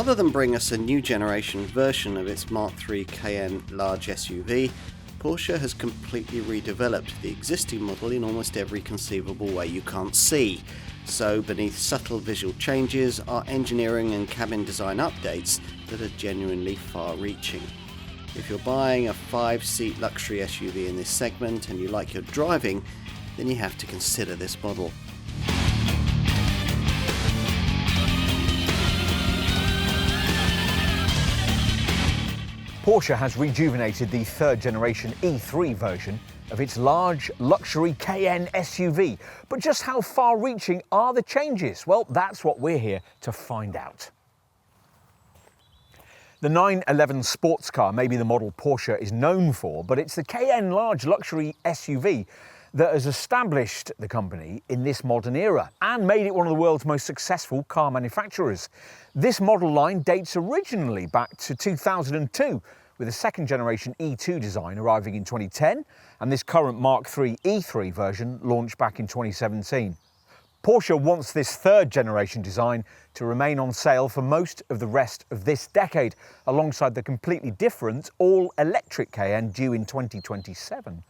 Rather than bring us a new generation version of its Mark III Cayenne large SUV, Porsche has completely redeveloped the existing model in almost every conceivable way you can't see. So beneath subtle visual changes are engineering and cabin design updates that are genuinely far-reaching. If you're buying a 5-seat luxury SUV in this segment and you like your driving, then you have to consider this model. Porsche has rejuvenated the third generation E3 version of its large luxury Cayenne SUV. But just how far-reaching are the changes? Well, that's what we're here to find out. The 911 sports car may be the model Porsche is known for, but it's the Cayenne large luxury SUV that has established the company in this modern era and made it one of the world's most successful car manufacturers. This model line dates originally back to 2002, with a second generation E2 design arriving in 2010 and this current Mark III E3 version launched back in 2017. Porsche wants this third generation design to remain on sale for most of the rest of this decade, alongside the completely different all-electric Cayenne due in 2027.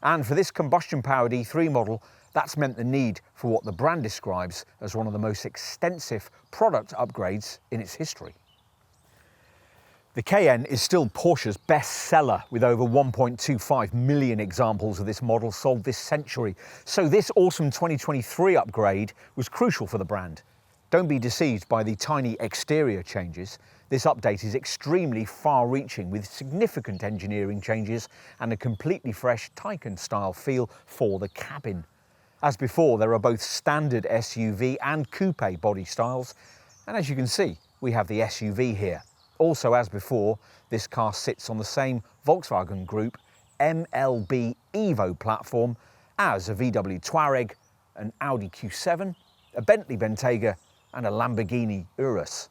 And for this combustion-powered E3 model, that's meant the need for what the brand describes as one of the most extensive product upgrades in its history. The Cayenne is still Porsche's best seller, with over 1.25 million examples of this model sold this century. So this autumn 2023 upgrade was crucial for the brand. Don't be deceived by the tiny exterior changes. This update is extremely far-reaching, with significant engineering changes and a completely fresh Taycan-style feel for the cabin. As before, there are both standard SUV and coupe body styles, and as you can see, we have the SUV here. Also, as before, this car sits on the same Volkswagen Group MLB Evo platform as a VW Touareg, an Audi Q7, a Bentley Bentayga and a Lamborghini Urus.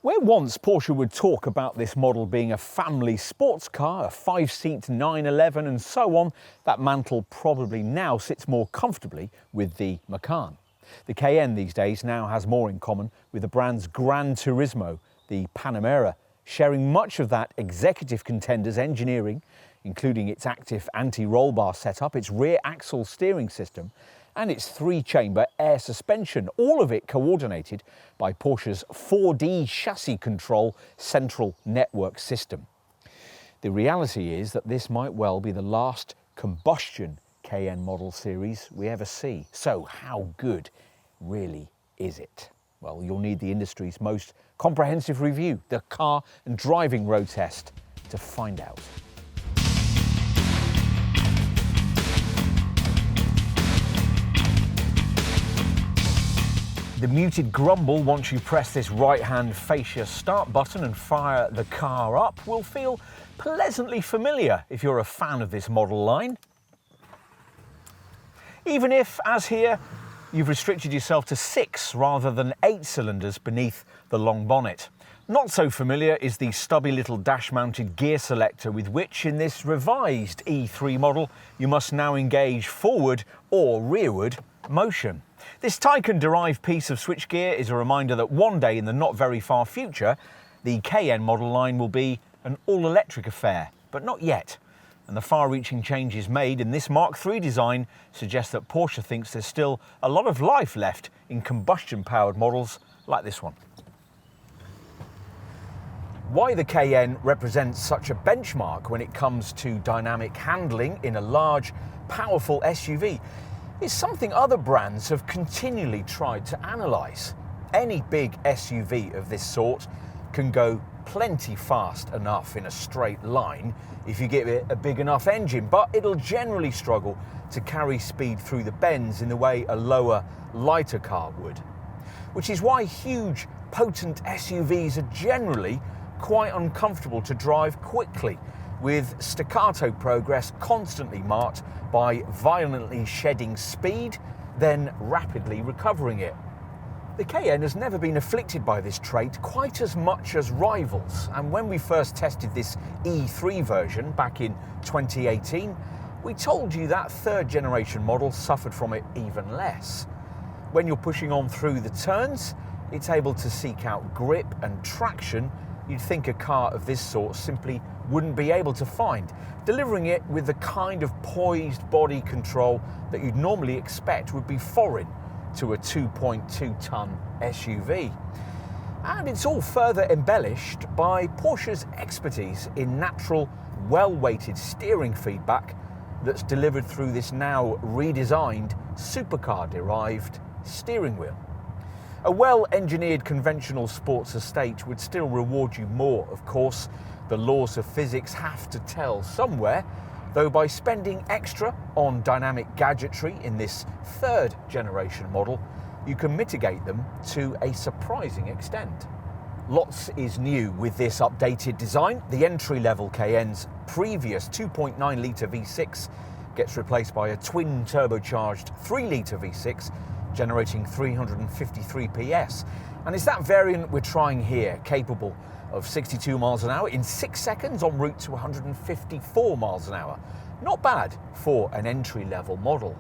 Where once Porsche would talk about this model being a family sports car, a 5-seat 911 and so on, that mantle probably now sits more comfortably with the Macan. The Cayenne these days now has more in common with the brand's Gran Turismo, the Panamera, sharing much of that executive contender's engineering, including its active anti-roll bar setup, its rear axle steering system, and its 3-chamber air suspension, all of it coordinated by Porsche's 4D chassis control central network system. The reality is that this might well be the last combustion Cayenne model series we ever see. So how good really is it? Well, you'll need the industry's most comprehensive review, the car and driving road test, to find out. The muted grumble once you press this right-hand fascia start button and fire the car up will feel pleasantly familiar if you're a fan of this model line. Even if, as here, you've restricted yourself to 6 rather than 8 cylinders beneath the long bonnet. Not so familiar is the stubby little dash-mounted gear selector with which, in this revised E3 model, you must now engage forward or rearward motion. This Taycan-derived piece of switchgear is a reminder that one day in the not very far future, the Cayenne model line will be an all-electric affair, but not yet. And the far-reaching changes made in this Mark III design suggest that Porsche thinks there's still a lot of life left in combustion-powered models like this one. Why the Cayenne represents such a benchmark when it comes to dynamic handling in a large, powerful SUV is something other brands have continually tried to analyse. Any big SUV of this sort can go plenty fast enough in a straight line if you give it a big enough engine, but it'll generally struggle to carry speed through the bends in the way a lower, lighter car would. Which is why huge, potent SUVs are generally quite uncomfortable to drive quickly, with staccato progress constantly marked by violently shedding speed, then rapidly recovering it. The Cayenne has never been afflicted by this trait quite as much as rivals, and when we first tested this E3 version back in 2018, we told you that third generation model suffered from it even less. When you're pushing on through the turns, It's able to seek out grip and traction you'd think a car of this sort simply wouldn't be able to find, delivering it with the kind of poised body control that you'd normally expect would be foreign to a 2.2-ton SUV. And it's all further embellished by Porsche's expertise in natural, well-weighted steering feedback that's delivered through this now redesigned supercar-derived steering wheel. A well-engineered conventional sports estate would still reward you more, of course. The laws of physics have to tell somewhere, though by spending extra on dynamic gadgetry in this third generation model, you can mitigate them to a surprising extent. Lots is new with this updated design. The entry-level Cayenne's previous 2.9-litre V6 gets replaced by a twin turbocharged 3-litre V6 generating 353 PS. And it's that variant we're trying here, capable of 62 miles an hour in 6 seconds en route to 154 miles an hour. Not bad for an entry-level model.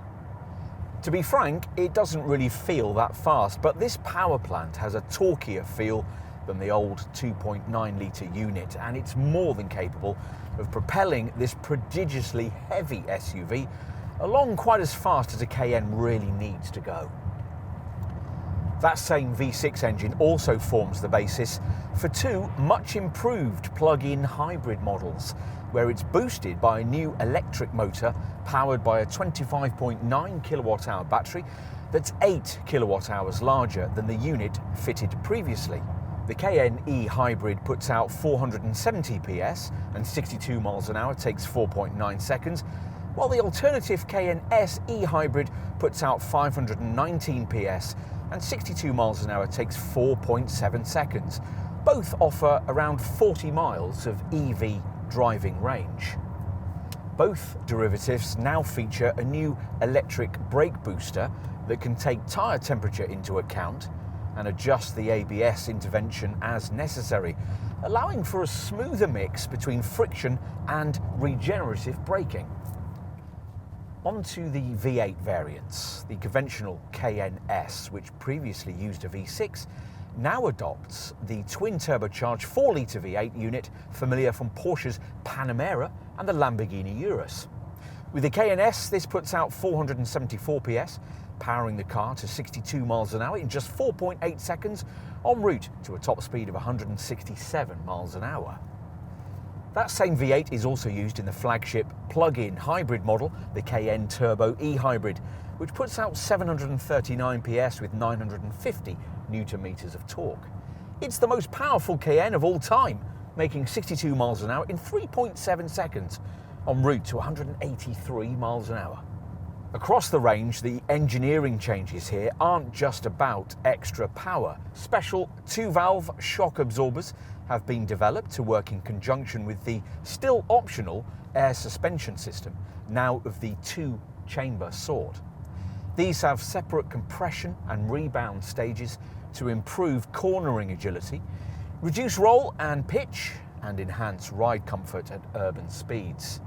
To be frank, it doesn't really feel that fast, but this power plant has a torquier feel than the old 2.9-litre unit, and it's more than capable of propelling this prodigiously heavy SUV along quite as fast as a Cayenne really needs to go. That same V6 engine also forms the basis for two much improved plug-in hybrid models, where it's boosted by a new electric motor powered by a 25.9 kilowatt-hour battery that's 8 kilowatt-hours larger than the unit fitted previously. The Cayenne E hybrid puts out 470 PS and 62 miles an hour takes 4.9 seconds, while the alternative Cayenne S E hybrid puts out 519 PS and 62 miles an hour takes 4.7 seconds. Both offer around 40 miles of EV driving range. Both derivatives now feature a new electric brake booster that can take tyre temperature into account and adjust the ABS intervention as necessary, allowing for a smoother mix between friction and regenerative braking. Onto the V8 variants. The conventional Cayenne S, which previously used a V6, now adopts the twin-turbocharged 4-litre V8 unit familiar from Porsche's Panamera and the Lamborghini Urus. With the Cayenne S, this puts out 474 PS, powering the car to 62 miles an hour in just 4.8 seconds, en route to a top speed of 167 miles an hour. That same V8 is also used in the flagship plug-in hybrid model, the Cayenne Turbo E Hybrid, which puts out 739 PS with 950 Nm of torque. It's the most powerful Cayenne of all time, making 62 miles an hour in 3.7 seconds, en route to 183 miles an hour. Across the range, the engineering changes here aren't just about extra power. Special 2-valve shock absorbers have been developed to work in conjunction with the still optional air suspension system, now of the 2-chamber sort. These have separate compression and rebound stages to improve cornering agility, reduce roll and pitch, and enhance ride comfort at urban speeds.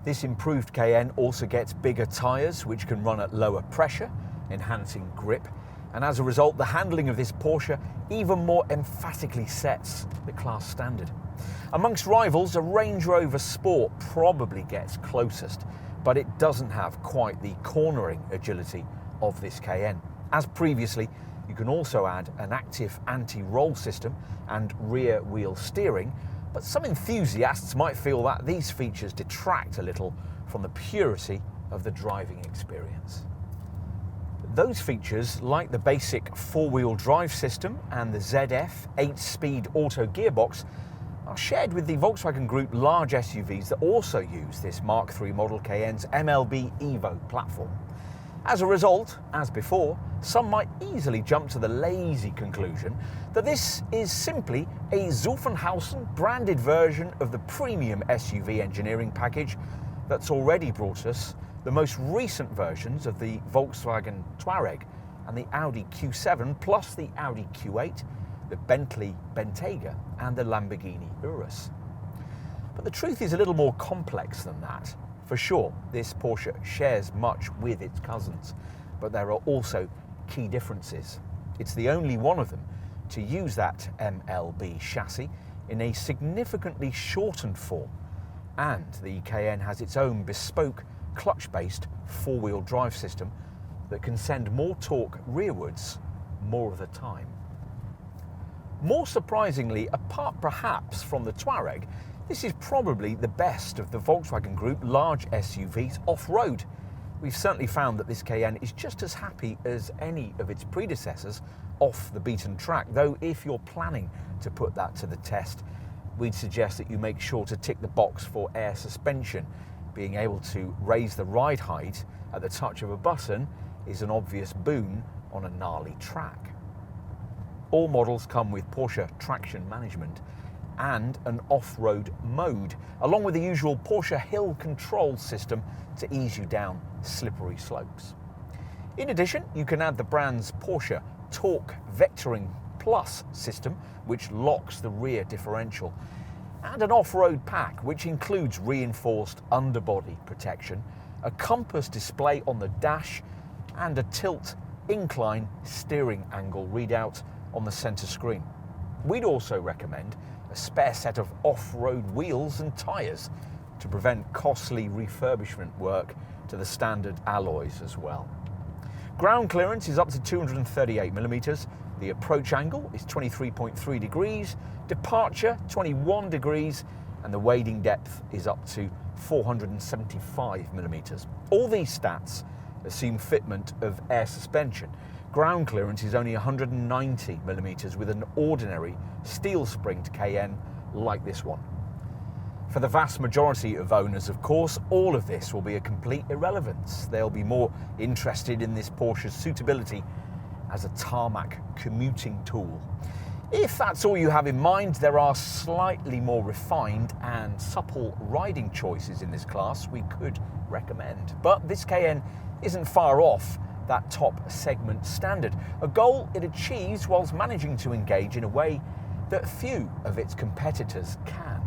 This improved Cayenne also gets bigger tyres, which can run at lower pressure, enhancing grip, and as a result, the handling of this Porsche even more emphatically sets the class standard. Amongst rivals, a Range Rover Sport probably gets closest, but it doesn't have quite the cornering agility of this Cayenne. As previously, you can also add an active anti-roll system and rear wheel steering, but some enthusiasts might feel that these features detract a little from the purity of the driving experience. Those features, like the basic 4-wheel drive system and the ZF 8-speed auto gearbox, are shared with the Volkswagen Group large SUVs that also use this Mark III model Cayenne's MLB Evo platform. As a result, as before, some might easily jump to the lazy conclusion that this is simply a Zuffenhausen branded version of the premium SUV engineering package that's already brought us the most recent versions of the Volkswagen Touareg and the Audi Q7, plus the Audi Q8, the Bentley Bentayga and the Lamborghini Urus. But the truth is a little more complex than that. For sure, this Porsche shares much with its cousins, but there are also key differences. It's the only one of them to use that MLB chassis in a significantly shortened form, and the Cayenne has its own bespoke clutch-based four-wheel drive system that can send more torque rearwards more of the time. More surprisingly, apart perhaps from the Touareg, this is probably the best of the Volkswagen Group large SUVs off-road. We've certainly found that this Cayenne is just as happy as any of its predecessors off the beaten track, though if you're planning to put that to the test, we'd suggest that you make sure to tick the box for air suspension. Being able to raise the ride height at the touch of a button is an obvious boon on a gnarly track. All models come with Porsche traction management and an off-road mode, along with the usual Porsche hill control system to ease you down slippery slopes. In addition, you can add the brand's Porsche Torque Vectoring Plus system, which locks the rear differential, and an off-road pack, which includes reinforced underbody protection, a compass display on the dash, and a tilt incline steering angle readout on the centre screen. We'd also recommend a spare set of off-road wheels and tyres to prevent costly refurbishment work to the standard alloys as well. Ground clearance is up to 238mm, the approach angle is 23.3 degrees, departure 21 degrees, and the wading depth is up to 475mm. All these stats assume fitment of air suspension. Ground clearance is only 190mm with an ordinary steel-springed Cayenne like this one. For the vast majority of owners, of course, all of this will be a complete irrelevance. They'll be more interested in this Porsche's suitability as a tarmac commuting tool. If that's all you have in mind, there are slightly more refined and supple riding choices in this class we could recommend. But this Cayenne isn't far off that top segment standard, a goal it achieves whilst managing to engage in a way that few of its competitors can.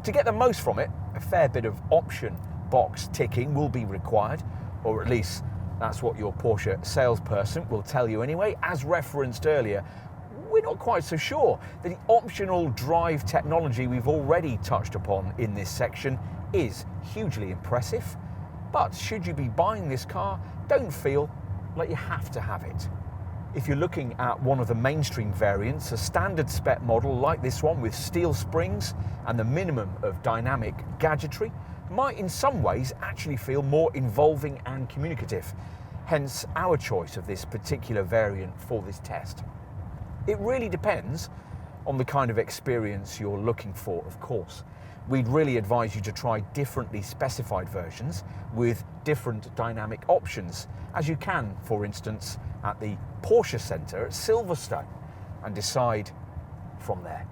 To get the most from it, a fair bit of option box ticking will be required, or at least that's what your Porsche salesperson will tell you anyway. As referenced earlier, we're not quite so sure that the optional drive technology we've already touched upon in this section is hugely impressive. But should you be buying this car, don't feel like you have to have it. If you're looking at one of the mainstream variants, a standard spec model like this one with steel springs and the minimum of dynamic gadgetry might in some ways actually feel more involving and communicative, hence our choice of this particular variant for this test. It really depends on the kind of experience you're looking for, of course. We'd really advise you to try differently specified versions with different dynamic options, as you can, for instance, at the Porsche Centre at Silverstone, and decide from there.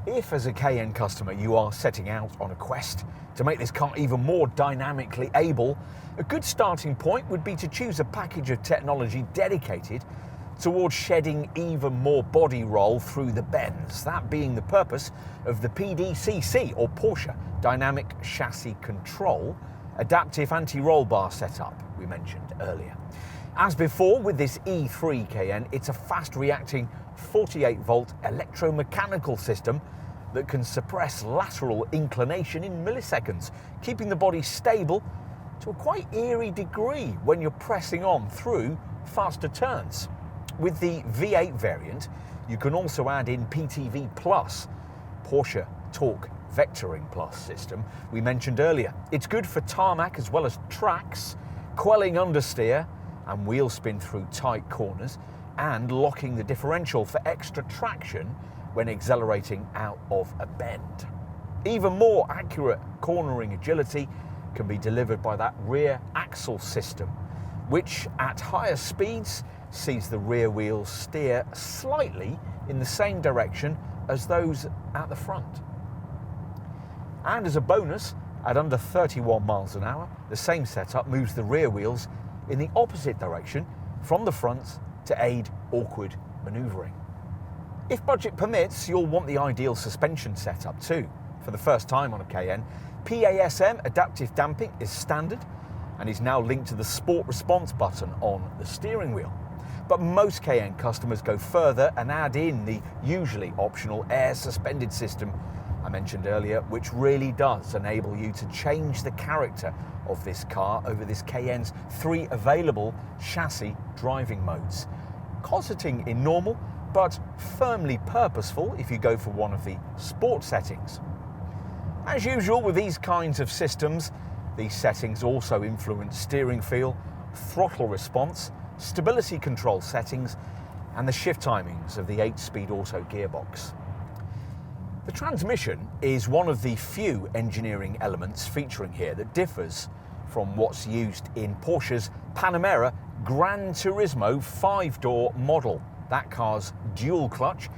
If, as a Cayenne customer, you are setting out on a quest to make this car even more dynamically able, a good starting point would be to choose a package of technology dedicated towards shedding even more body roll through the bends, that being the purpose of the PDCC, or Porsche Dynamic Chassis Control, adaptive anti-roll bar setup we mentioned earlier. As before with this E3 Cayenne, it's a fast-reacting 48-volt electromechanical system that can suppress lateral inclination in milliseconds, keeping the body stable to a quite eerie degree when you're pressing on through faster turns. With the V8 variant, you can also add in PTV Plus, Porsche Torque Vectoring Plus system we mentioned earlier. It's good for tarmac as well as tracks, quelling understeer and wheel spin through tight corners, and locking the differential for extra traction when accelerating out of a bend. Even more accurate cornering agility can be delivered by that rear axle system, which at higher speeds sees the rear wheels steer slightly in the same direction as those at the front. And as a bonus, at under 31 miles an hour, the same setup moves the rear wheels in the opposite direction from the front to aid awkward manoeuvring. If budget permits, you'll want the ideal suspension setup too. For the first time on a Cayenne, PASM adaptive damping is standard and is now linked to the Sport Response button on the steering wheel. But most Cayenne customers go further and add in the usually optional air suspended system I mentioned earlier, which really does enable you to change the character of this car over this Cayenne's 3 available chassis driving modes. Cosseting in normal, but firmly purposeful if you go for one of the sport settings. As usual with these kinds of systems, these settings also influence steering feel, throttle response, stability control settings, and the shift timings of the 8-speed auto gearbox. The transmission is one of the few engineering elements featuring here that differs from what's used in Porsche's Panamera Gran Turismo 5-door model. That car's dual clutch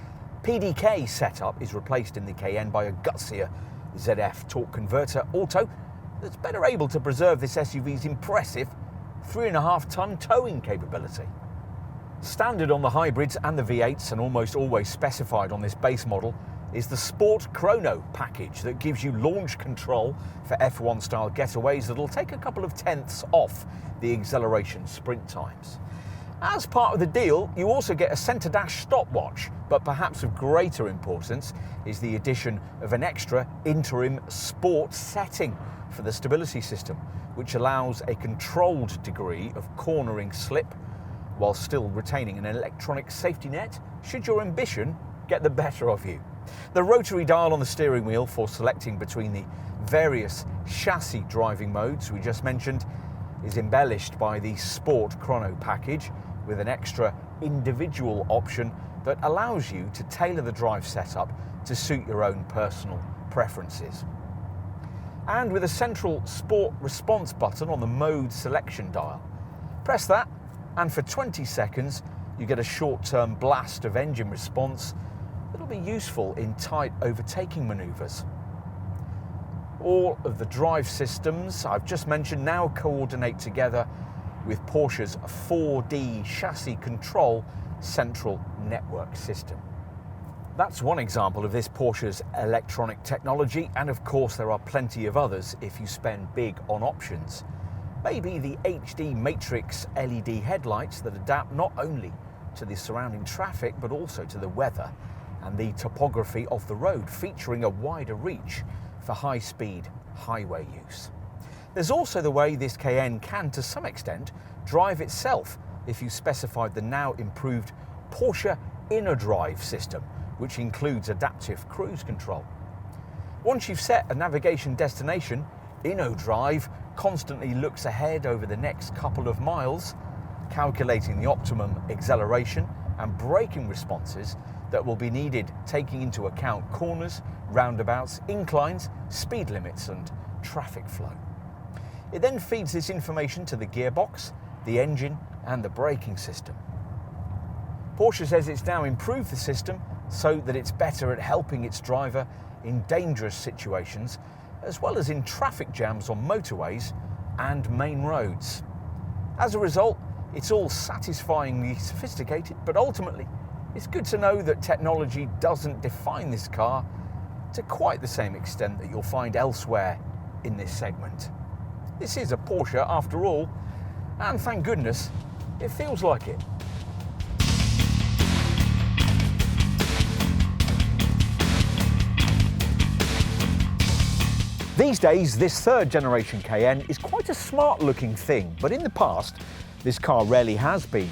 PDK setup is replaced in the Cayenne by a gutsier ZF torque converter auto that's better able to preserve this SUV's impressive 3.5-ton towing capability. Standard on the hybrids and the V8s, and almost always specified on this base model, is the Sport Chrono package that gives you launch control for F1 style getaways that'll take a couple of tenths off the acceleration sprint times. As part of the deal, you also get a centre dash stopwatch, but perhaps of greater importance is the addition of an extra interim sport setting for the stability system, which allows a controlled degree of cornering slip while still retaining an electronic safety net should your ambition get the better of you. The rotary dial on the steering wheel for selecting between the various chassis driving modes we just mentioned is embellished by the Sport Chrono package with an extra individual option that allows you to tailor the drive setup to suit your own personal preferences. And with a central sport response button on the mode selection dial. Press that, and for 20 seconds you get a short-term blast of engine response that'll be useful in tight overtaking manoeuvres. All of the drive systems I've just mentioned now coordinate together with Porsche's 4D chassis control central network system. That's one example of this Porsche's electronic technology, and of course there are plenty of others if you spend big on options. Maybe the HD Matrix LED headlights that adapt not only to the surrounding traffic but also to the weather and the topography of the road, featuring a wider reach for high-speed highway use. There's also the way this Cayenne can, to some extent, drive itself if you specified the now improved Porsche Inner Drive system, which includes adaptive cruise control. Once you've set a navigation destination, InnoDrive constantly looks ahead over the next couple of miles, calculating the optimum acceleration and braking responses that will be needed, taking into account corners, roundabouts, inclines, speed limits and traffic flow. It then feeds this information to the gearbox, the engine and the braking system. Porsche says it's now improved the system so that it's better at helping its driver in dangerous situations, as well as in traffic jams on motorways and main roads. As a result, it's all satisfyingly sophisticated, but ultimately it's good to know that technology doesn't define this car to quite the same extent that you'll find elsewhere in this segment. This is a Porsche after all, and thank goodness it feels like it. These days, this third generation Cayenne is quite a smart looking thing, but in the past, this car rarely has been.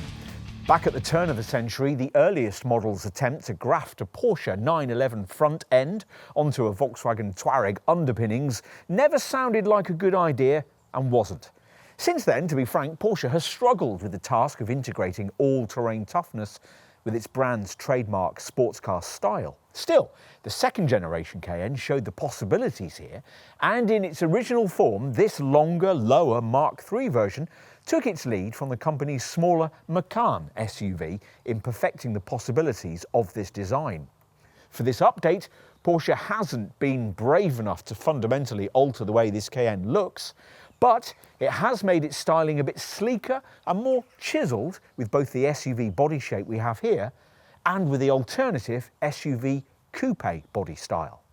Back at the turn of the century, the earliest model's attempt to graft a Porsche 911 front end onto a Volkswagen Touareg underpinnings never sounded like a good idea and wasn't. Since then, to be frank, Porsche has struggled with the task of integrating all-terrain toughness with its brand's trademark sports car style. Still, the second generation Cayenne showed the possibilities here, and in its original form, this longer, lower Mark III version took its lead from the company's smaller Macan SUV in perfecting the possibilities of this design. For this update, Porsche hasn't been brave enough to fundamentally alter the way this Cayenne looks, but it has made its styling a bit sleeker and more chiselled with both the SUV body shape we have here and with the alternative SUV coupe body style.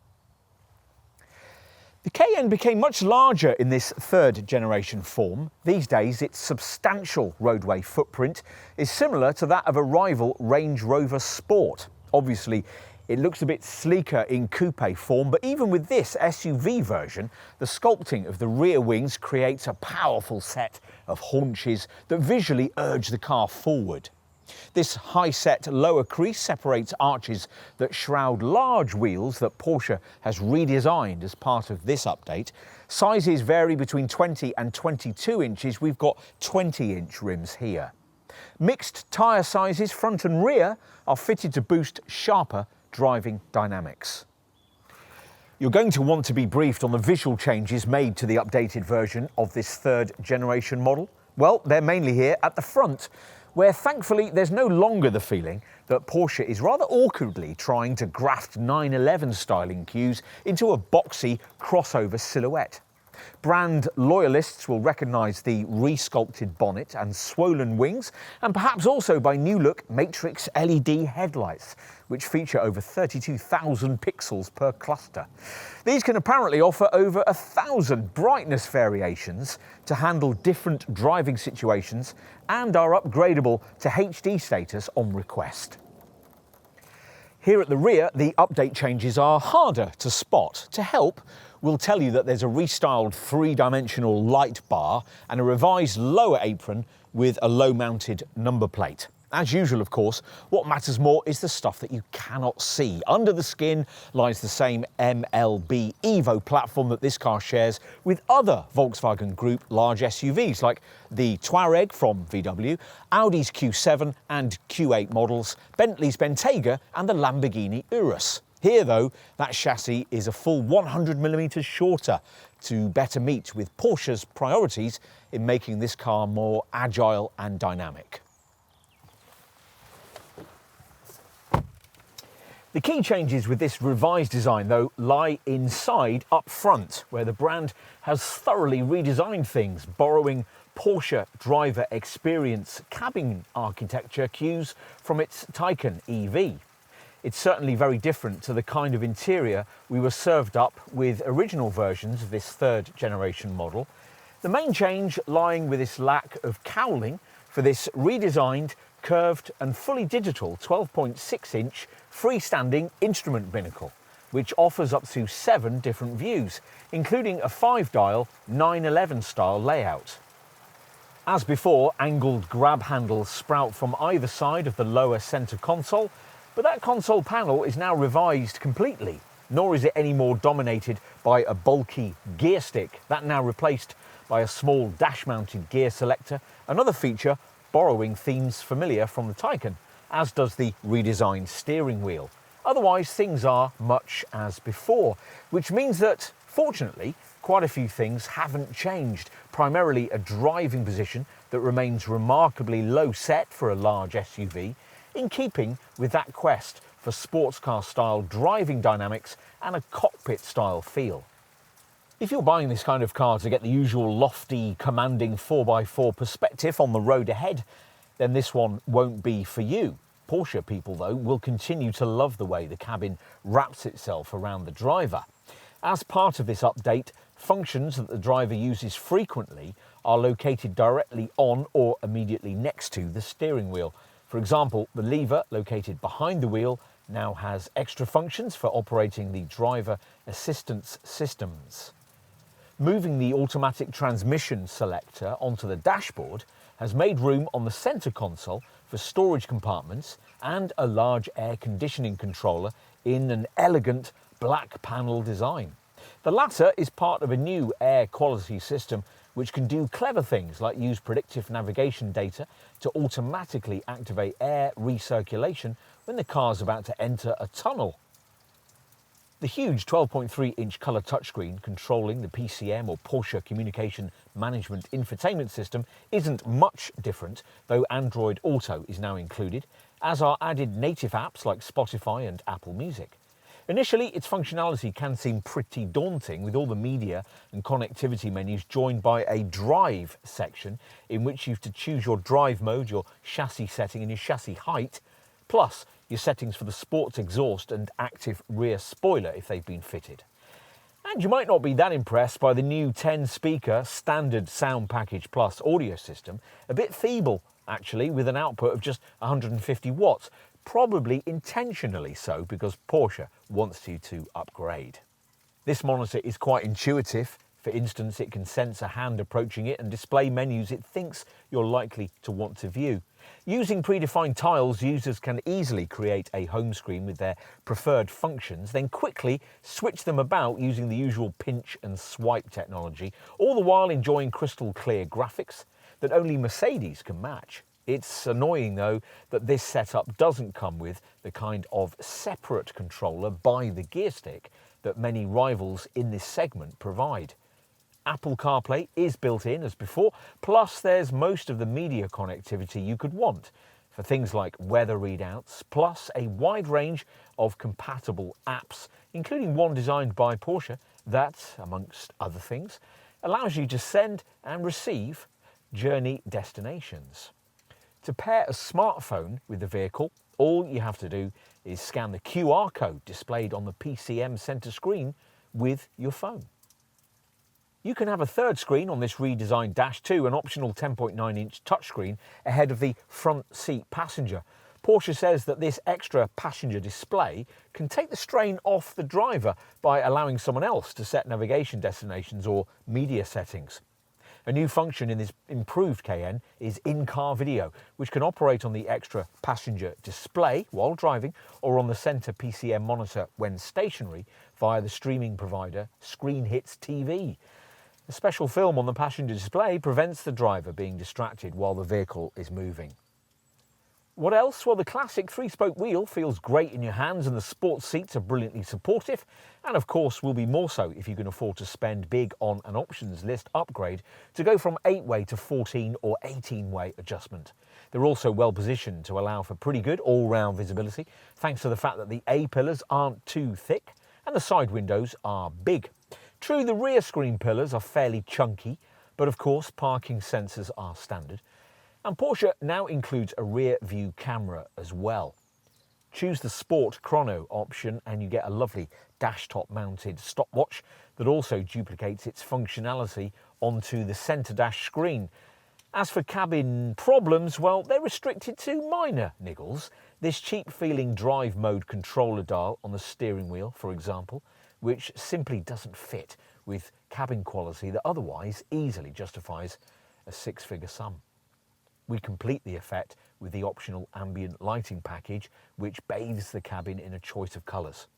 The Cayenne became much larger in this third generation form. These days, its substantial roadway footprint is similar to that of a rival Range Rover Sport. Obviously, it looks a bit sleeker in coupe form, but even with this SUV version, the sculpting of the rear wings creates a powerful set of haunches that visually urge the car forward. This high-set lower crease separates arches that shroud large wheels that Porsche has redesigned as part of this update. Sizes vary between 20 and 22 inches. We've got 20-inch rims here. Mixed tyre sizes, front and rear, are fitted to boost sharper driving dynamics. You're going to want to be briefed on the visual changes made to the updated version of this third generation model. Well, they're mainly here at the front, where thankfully there's no longer the feeling that Porsche is rather awkwardly trying to graft 911 styling cues into a boxy crossover silhouette. Brand loyalists will recognise the re-sculpted bonnet and swollen wings, and perhaps also by new look Matrix LED headlights, which feature over 32,000 pixels per cluster. These can apparently offer over 1,000 brightness variations to handle different driving situations and are upgradable to HD status on request. Here at the rear, the update changes are harder to spot. To help, we'll tell you that there's a restyled three-dimensional light bar and a revised lower apron with a low-mounted number plate. As usual, of course, what matters more is the stuff that you cannot see. Under the skin lies the same MLB Evo platform that this car shares with other Volkswagen Group large SUVs like the Touareg from VW, Audi's Q7 and Q8 models, Bentley's Bentayga and the Lamborghini Urus. Here, though, that chassis is a full 100mm shorter to better meet with Porsche's priorities in making this car more agile and dynamic. The key changes with this revised design, though, lie inside up front, where the brand has thoroughly redesigned things, borrowing Porsche driver experience cabin architecture cues from its Taycan EV. It's certainly very different to the kind of interior we were served up with original versions of this third generation model. The main change lying with this lack of cowling for this redesigned, curved and fully digital 12.6-inch freestanding instrument binnacle, which offers up to 7 different views, including a 5-dial 911 style layout. As before, angled grab handles sprout from either side of the lower centre console, but that console panel is now revised completely, nor is it any more dominated by a bulky gear stick, that now replaced by a small dash-mounted gear selector, another feature borrowing themes familiar from the Taycan, as does the redesigned steering wheel. Otherwise, things are much as before, which means that, fortunately, quite a few things haven't changed, primarily a driving position that remains remarkably low set for a large SUV, in keeping with that quest for sports car style driving dynamics and a cockpit style feel. If you're buying this kind of car to get the usual lofty, commanding 4x4 perspective on the road ahead, then this one won't be for you. Porsche people, though, will continue to love the way the cabin wraps itself around the driver. As part of this update, functions that the driver uses frequently are located directly on or immediately next to the steering wheel. For example, the lever located behind the wheel now has extra functions for operating the driver assistance systems. Moving the automatic transmission selector onto the dashboard has made room on the centre console for storage compartments and a large air conditioning controller in an elegant black panel design. The latter is part of a new air quality system which can do clever things like use predictive navigation data to automatically activate air recirculation when the car's about to enter a tunnel. The huge 12.3-inch colour touchscreen controlling the PCM or Porsche Communication Management Infotainment System isn't much different, though Android Auto is now included, as are added native apps like Spotify and Apple Music. Initially, its functionality can seem pretty daunting, with all the media and connectivity menus joined by a drive section in which you have to choose your drive mode, your chassis setting and your chassis height, plus your settings for the sports exhaust and active rear spoiler if they've been fitted. And you might not be that impressed by the new 10-speaker standard sound package plus audio system, a bit feeble actually, with an output of just 150 watts, probably intentionally so because Porsche wants you to upgrade. This monitor is quite intuitive. For instance, it can sense a hand approaching it and display menus it thinks you're likely to want to view. Using predefined tiles, users can easily create a home screen with their preferred functions, then quickly switch them about using the usual pinch and swipe technology, all the while enjoying crystal clear graphics that only Mercedes can match. It's annoying though that this setup doesn't come with the kind of separate controller by the gear stick that many rivals in this segment provide. Apple CarPlay is built in as before, plus there's most of the media connectivity you could want for things like weather readouts, plus a wide range of compatible apps, including one designed by Porsche that, amongst other things, allows you to send and receive journey destinations. To pair a smartphone with the vehicle, all you have to do is scan the QR code displayed on the PCM center screen with your phone. You can have a third screen on this redesigned Dash 2, an optional 10.9-inch touchscreen ahead of the front seat passenger. Porsche says that this extra passenger display can take the strain off the driver by allowing someone else to set navigation destinations or media settings. A new function in this improved Cayenne is in-car video, which can operate on the extra passenger display while driving or on the center PCM monitor when stationary via the streaming provider Screen Hits TV. A special film on the passenger display prevents the driver being distracted while the vehicle is moving. What else? Well, the classic 3-spoke wheel feels great in your hands and the sports seats are brilliantly supportive, and of course will be more so if you can afford to spend big on an options list upgrade to go from 8-way to 14 or 18-way adjustment. They're also well positioned to allow for pretty good all-round visibility thanks to the fact that the A-pillars aren't too thick and the side windows are big. True, the rear screen pillars are fairly chunky, but of course parking sensors are standard. And Porsche now includes a rear view camera as well. Choose the Sport Chrono option and you get a lovely dash top mounted stopwatch that also duplicates its functionality onto the centre dash screen. As for cabin problems, well, they're restricted to minor niggles. This cheap feeling drive mode controller dial on the steering wheel, for example, which simply doesn't fit with cabin quality that otherwise easily justifies a six-figure sum. We complete the effect with the optional ambient lighting package, which bathes the cabin in a choice of colours.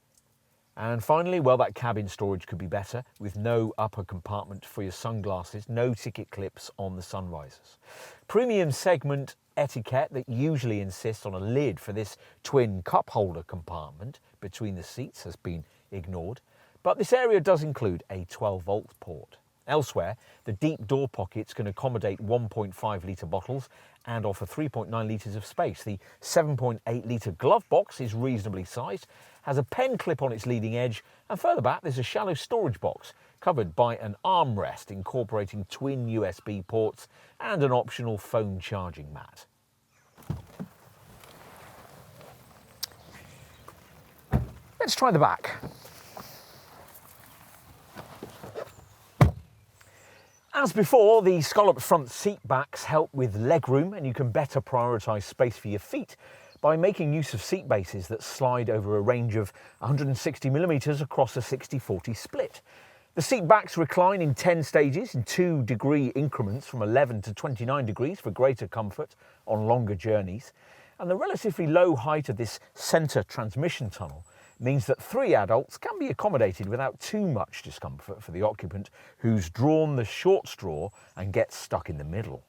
And finally, well, that cabin storage could be better, with no upper compartment for your sunglasses, no ticket clips on the sun visors. Premium segment etiquette that usually insists on a lid for this twin cup holder compartment between the seats has been ignored, but this area does include a 12-volt port. Elsewhere, the deep door pockets can accommodate 1.5-litre bottles and offer 3.9 litres of space. The 7.8-litre glove box is reasonably sized, has a pen clip on its leading edge, and further back there's a shallow storage box covered by an armrest incorporating twin USB ports and an optional phone charging mat. Let's try the back. As before, the scalloped front seat backs help with legroom, and you can better prioritise space for your feet by making use of seat bases that slide over a range of 160mm across a 60-40 split. The seat backs recline in 10 stages in 2-degree increments from 11 to 29 degrees for greater comfort on longer journeys. And the relatively low height of this centre transmission tunnel means that 3 adults can be accommodated without too much discomfort for the occupant who's drawn the short straw and gets stuck in the middle.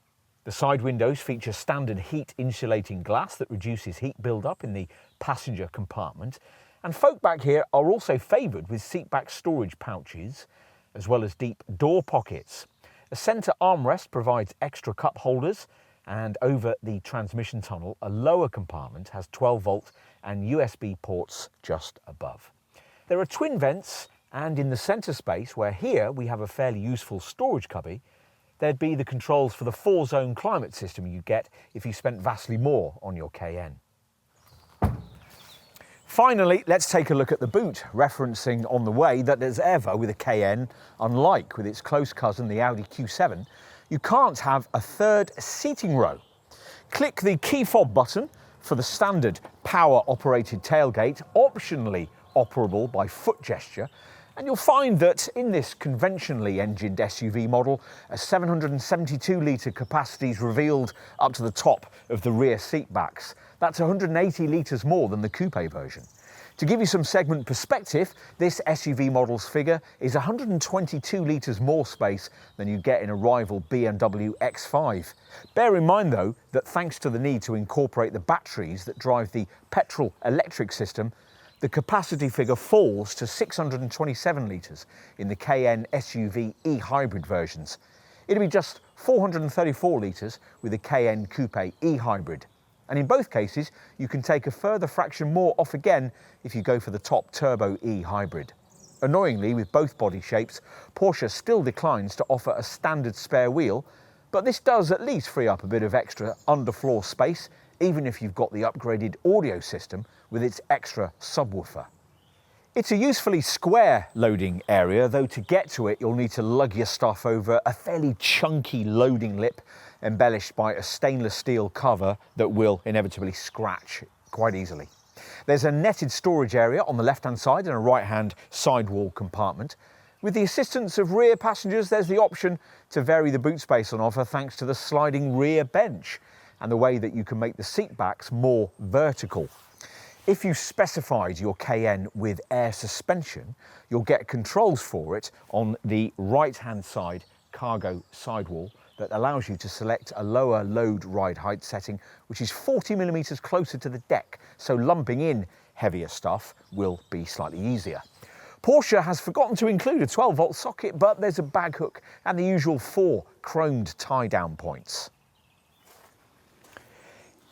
The side windows feature standard heat insulating glass that reduces heat build-up in the passenger compartment, and folk back here are also favoured with seat back storage pouches as well as deep door pockets. A centre armrest provides extra cup holders, and over the transmission tunnel a lower compartment has 12-volt and USB ports just above. There are twin vents, and in the centre space, where here we have a fairly useful storage cubby, there'd be the controls for the 4-zone climate system you get if you spent vastly more on your Cayenne. Finally, let's take a look at the boot, referencing on the way that as ever with a Cayenne, unlike with its close cousin the Audi Q7, you can't have a third seating row. Click the key fob button for the standard power-operated tailgate, optionally operable by foot gesture, and you'll find that in this conventionally engined SUV model, a 772-litre capacity is revealed up to the top of the rear seat backs. That's 180 litres more than the coupe version. To give you some segment perspective, this SUV model's figure is 122 litres more space than you get in a rival BMW X5. Bear in mind though that thanks to the need to incorporate the batteries that drive the petrol-electric system, the capacity figure falls to 627 litres in the Cayenne SUV E-hybrid versions. It'll be just 434 litres with the Cayenne Coupe E-hybrid. And in both cases, you can take a further fraction more off again if you go for the top turbo E-hybrid. Annoyingly, with both body shapes, Porsche still declines to offer a standard spare wheel, but this does at least free up a bit of extra underfloor space, even if you've got the upgraded audio system with its extra subwoofer. It's a usefully square loading area, though to get to it you'll need to lug your stuff over a fairly chunky loading lip embellished by a stainless steel cover that will inevitably scratch quite easily. There's a netted storage area on the left-hand side and a right-hand sidewall compartment. With the assistance of rear passengers, there's the option to vary the boot space on offer thanks to the sliding rear bench and the way that you can make the seat backs more vertical. If you specified your Cayenne with air suspension, you'll get controls for it on the right-hand side cargo sidewall that allows you to select a lower load ride height setting, which is 40 millimetres closer to the deck, so lumping in heavier stuff will be slightly easier. Porsche has forgotten to include a 12-volt socket, but there's a bag hook and the usual 4 chromed tie-down points.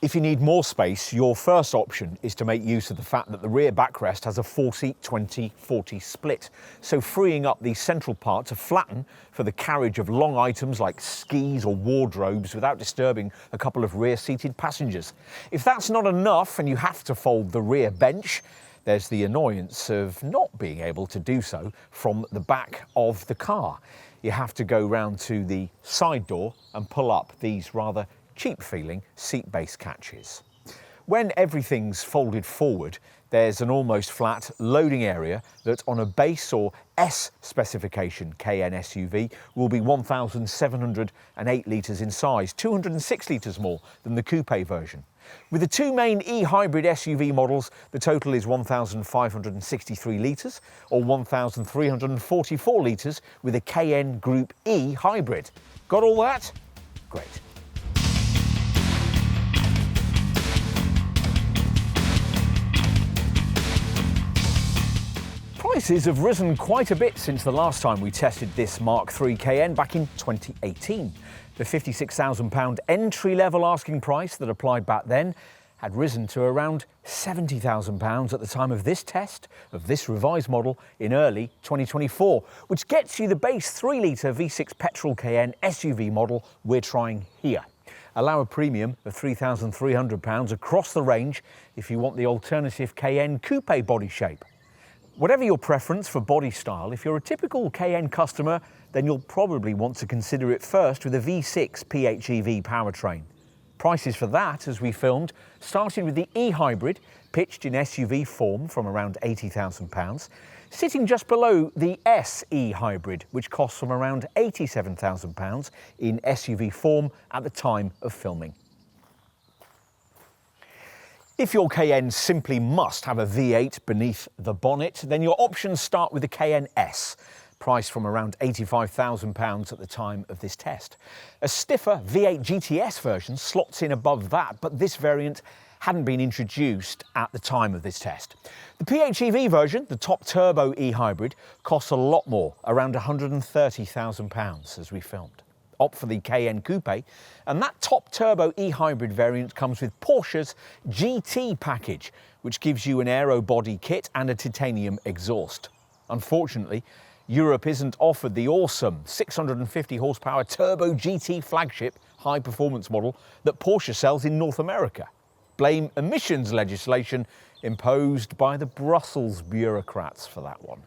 If you need more space, your first option is to make use of the fact that the rear backrest has a 4-seat 20-40 split, so freeing up the central part to flatten for the carriage of long items like skis or wardrobes without disturbing a couple of rear-seated passengers. If that's not enough and you have to fold the rear bench, there's the annoyance of not being able to do so from the back of the car. You have to go round to the side door and pull up these rather cheap-feeling seat base catches. When everything's folded forward, there's an almost flat loading area that on a base or S specification Cayenne SUV will be 1,708 litres in size, 206 litres more than the coupe version. With the two main E-hybrid SUV models, the total is 1,563 litres or 1,344 litres with a Cayenne Group E hybrid. Got all that? Great. Prices have risen quite a bit since the last time we tested this Mark III Cayenne back in 2018. The £56,000 entry-level asking price that applied back then had risen to around £70,000 at the time of this test of this revised model in early 2024, which gets you the base 3-litre V6 petrol Cayenne SUV model we're trying here. Allow a premium of £3,300 across the range if you want the alternative Cayenne coupe body shape. Whatever your preference for body style, if you're a typical Cayenne customer, then you'll probably want to consider it first with a V6 PHEV powertrain. Prices for that, as we filmed, started with the E-hybrid, pitched in SUV form from around £80,000, sitting just below the SE hybrid, which costs from around £87,000 in SUV form at the time of filming. If your Cayenne simply must have a V8 beneath the bonnet, then your options start with the Cayenne S, priced from around £85,000 at the time of this test. A stiffer V8 GTS version slots in above that, but this variant hadn't been introduced at the time of this test. The PHEV version, the top turbo E-hybrid, costs a lot more, around £130,000 as we filmed. Opt for the Cayenne Coupe, and that top turbo E-hybrid variant comes with Porsche's GT package, which gives you an aero body kit and a titanium exhaust. Unfortunately, Europe isn't offered the awesome 650 horsepower turbo GT flagship high performance model that Porsche sells in North America. Blame emissions legislation imposed by the Brussels bureaucrats for that one.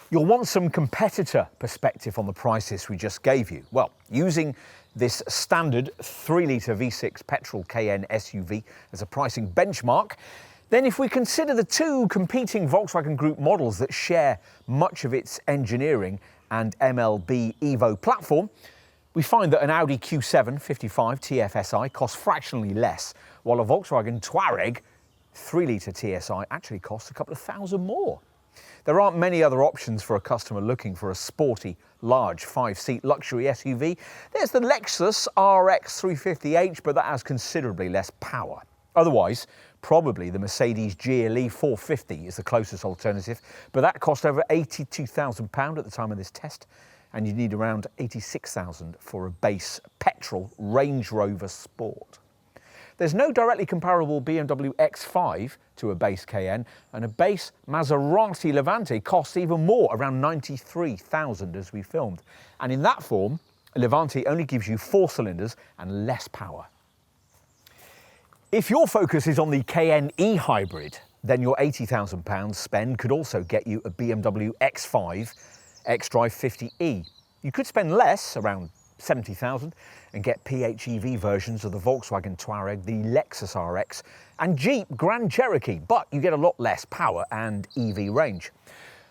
You'll want some competitor perspective on the prices we just gave you. Well, using this standard 3-litre V6 petrol Cayenne SUV as a pricing benchmark, then if we consider the two competing Volkswagen Group models that share much of its engineering and MLB Evo platform, we find that an Audi Q7 55 TFSI costs fractionally less, while a Volkswagen Touareg 3-litre TSI actually costs a couple of thousand more. There aren't many other options for a customer looking for a sporty, large 5-seat luxury SUV. There's the Lexus RX 350h, but that has considerably less power. Otherwise, probably the Mercedes GLE 450 is the closest alternative, but that cost over £82,000 at the time of this test, and you need around £86,000 for a base petrol Range Rover Sport. There's no directly comparable BMW X5 to a base Cayenne, and a base Maserati Levante costs even more, around £93,000 as we filmed. And in that form, a Levante only gives you 4 cylinders and less power. If your focus is on the Cayenne E-Hybrid, then your £80,000 spend could also get you a BMW X5 xDrive 50e. You could spend less, around £70,000, and get PHEV versions of the Volkswagen Touareg, the Lexus RX, and Jeep Grand Cherokee, but you get a lot less power and EV range.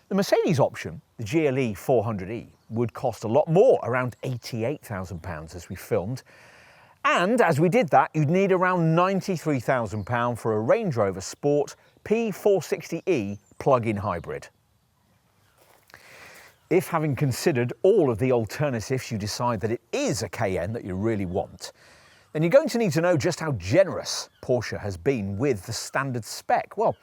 The Mercedes option, the GLE 400e, would cost a lot more, around £88,000 as we filmed. And as we did that, you'd need around £93,000 for a Range Rover Sport P460e plug-in hybrid. If, having considered all of the alternatives, you decide that it is a Cayenne that you really want, then you're going to need to know just how generous Porsche has been with the standard spec. Well,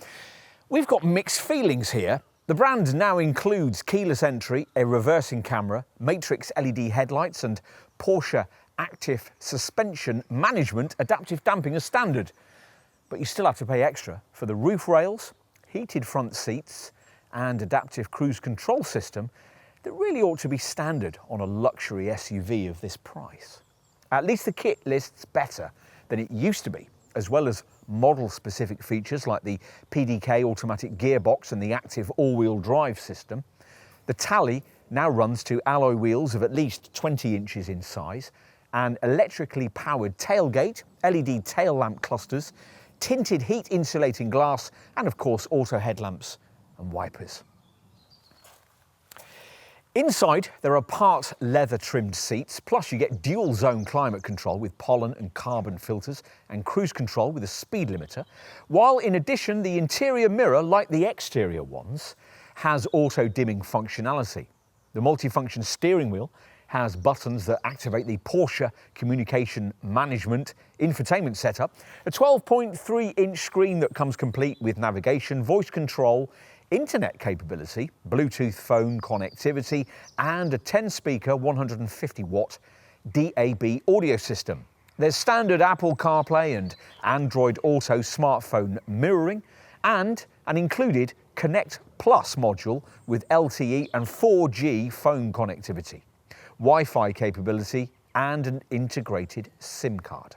we've got mixed feelings here. The brand now includes keyless entry, a reversing camera, matrix LED headlights, and Porsche active suspension management adaptive damping as standard. But you still have to pay extra for the roof rails, heated front seats, and adaptive cruise control system that really ought to be standard on a luxury SUV of this price. At least the kit lists better than it used to be, as well as model-specific features like the PDK automatic gearbox and the active all-wheel drive system. The Tally now runs to alloy wheels of at least 20 inches in size, and electrically powered tailgate, LED tail lamp clusters, tinted heat insulating glass, and of course auto headlamps and wipers. Inside, there are part leather trimmed seats, plus you get dual zone climate control with pollen and carbon filters and cruise control with a speed limiter, while in addition the interior mirror, like the exterior ones, has auto dimming functionality. The multifunction steering wheel has buttons that activate the Porsche communication management infotainment setup, a 12.3-inch screen that comes complete with navigation, voice control, internet capability, Bluetooth phone connectivity, and a 10-speaker 150-watt DAB audio system. There's standard Apple CarPlay and Android Auto smartphone mirroring, and an included Connect Plus module with LTE and 4G phone connectivity, Wi-Fi capability, and an integrated SIM card.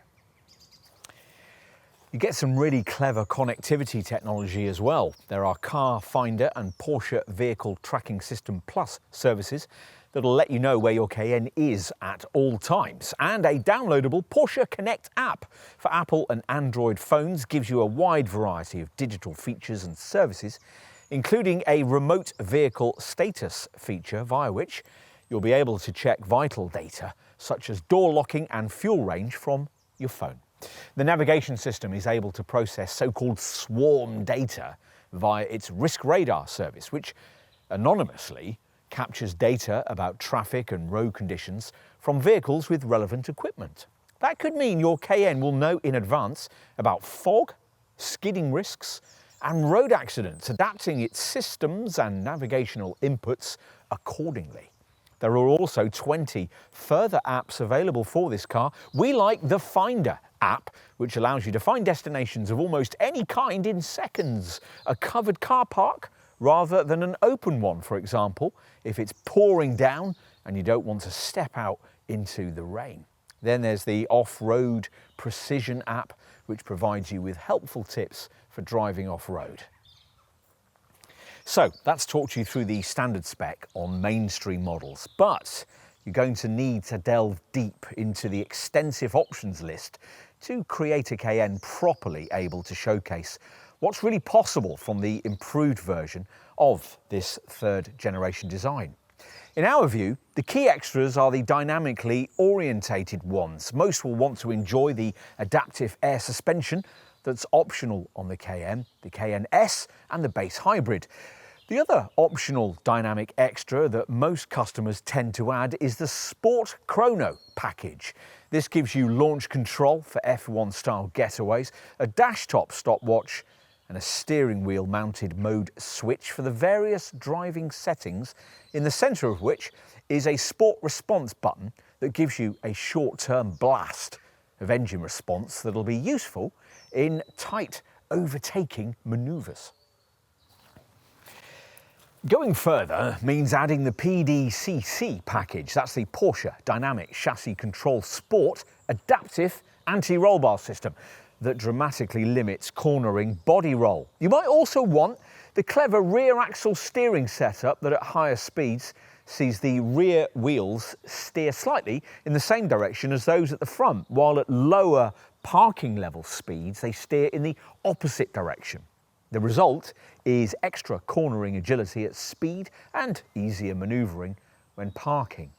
You get some really clever connectivity technology as well. There are Car Finder and Porsche Vehicle Tracking System Plus services that'll let you know where your Cayenne is at all times. And a downloadable Porsche Connect app for Apple and Android phones gives you a wide variety of digital features and services, including a remote vehicle status feature via which you'll be able to check vital data such as door locking and fuel range from your phone. The navigation system is able to process so-called swarm data via its Risk Radar service, which anonymously captures data about traffic and road conditions from vehicles with relevant equipment. That could mean your Cayenne will know in advance about fog, skidding risks, and road accidents, adapting its systems and navigational inputs accordingly. There are also 20 further apps available for this car. We like the Finder app, which allows you to find destinations of almost any kind in seconds. A covered car park rather than an open one, for example, if it's pouring down and you don't want to step out into the rain. Then there's the Off-Road Precision app, which provides you with helpful tips for driving off-road. So that's talked you through the standard spec on mainstream models, but you're going to need to delve deep into the extensive options list to create a Cayenne properly able to showcase what's really possible from the improved version of this third generation design. In our view, the key extras are the dynamically orientated ones. Most will want to enjoy the adaptive air suspension that's optional on the Cayenne S and the base hybrid. The other optional dynamic extra that most customers tend to add is the Sport Chrono package. This gives you launch control for F1 style getaways, a dash-top stopwatch and a steering wheel mounted mode switch for the various driving settings, in the centre of which is a sport response button that gives you a short-term blast of engine response that'll be useful in tight overtaking manoeuvres. Going further means adding the PDCC package. That's the Porsche Dynamic Chassis Control Sport Adaptive Anti-Roll Bar System that dramatically limits cornering body roll. You might also want the clever rear axle steering setup that at higher speeds sees the rear wheels steer slightly in the same direction as those at the front, while at lower parking level speeds they steer in the opposite direction. The result is extra cornering agility at speed and easier manoeuvring when parking.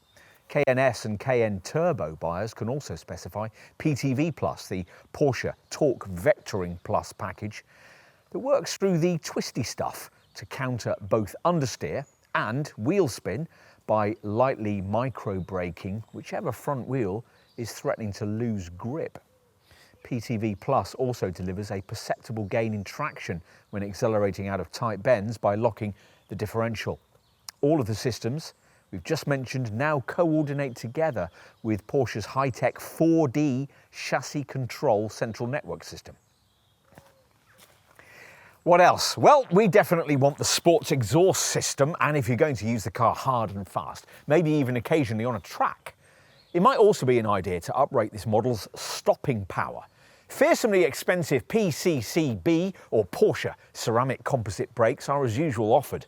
Cayenne S and Cayenne Turbo buyers can also specify PTV Plus, the Porsche Torque Vectoring Plus package that works through the twisty stuff to counter both understeer and wheel spin by lightly micro-braking whichever front wheel is threatening to lose grip. PTV Plus also delivers a perceptible gain in traction when accelerating out of tight bends by locking the differential. All of the systems we've just mentioned now coordinate together with Porsche's high-tech 4D chassis control central network system. What else? Well, we definitely want the sports exhaust system, and if you're going to use the car hard and fast, maybe even occasionally on a track, it might also be an idea to uprate this model's stopping power. Fearsomely expensive PCCB or Porsche ceramic composite brakes are as usual offered,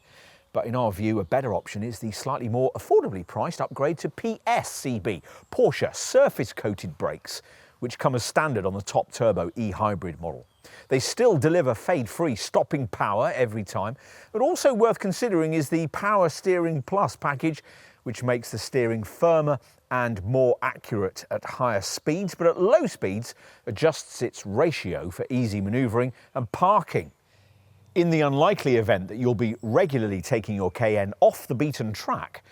but in our view a better option is the slightly more affordably priced upgrade to PSCB, Porsche surface coated brakes, which come as standard on the top turbo e-hybrid model. They still deliver fade-free stopping power every time, but also worth considering is the Power Steering Plus package, which makes the steering firmer and more accurate at higher speeds, but at low speeds adjusts its ratio for easy manoeuvring and parking. In the unlikely event that you'll be regularly taking your Cayenne off the beaten track,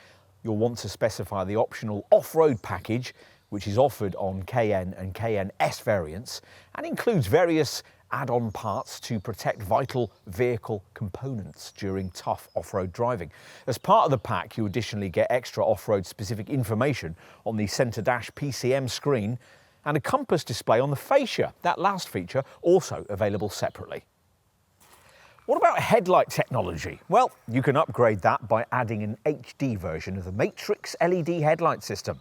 you'll want to specify the optional off-road package, which is offered on Cayenne and Cayenne S variants and includes various add-on parts to protect vital vehicle components during tough off-road driving. As part of the pack, you additionally get extra off-road specific information on the centre dash PCM screen and a compass display on the fascia. That last feature also available separately. What about headlight technology? Well, you can upgrade that by adding an HD version of the Matrix LED headlight system.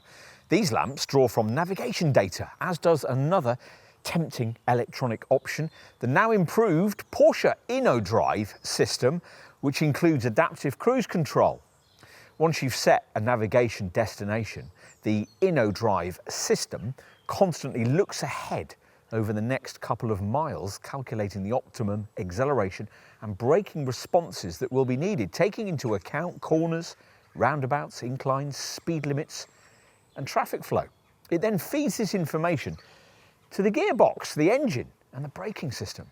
These lamps draw from navigation data, as does another tempting electronic option, the now improved Porsche InnoDrive system, which includes adaptive cruise control. Once you've set a navigation destination, the InnoDrive system constantly looks ahead over the next couple of miles, calculating the optimum acceleration and braking responses that will be needed, taking into account corners, roundabouts, inclines, speed limits and traffic flow. It then feeds this information to the gearbox, the engine and the braking system.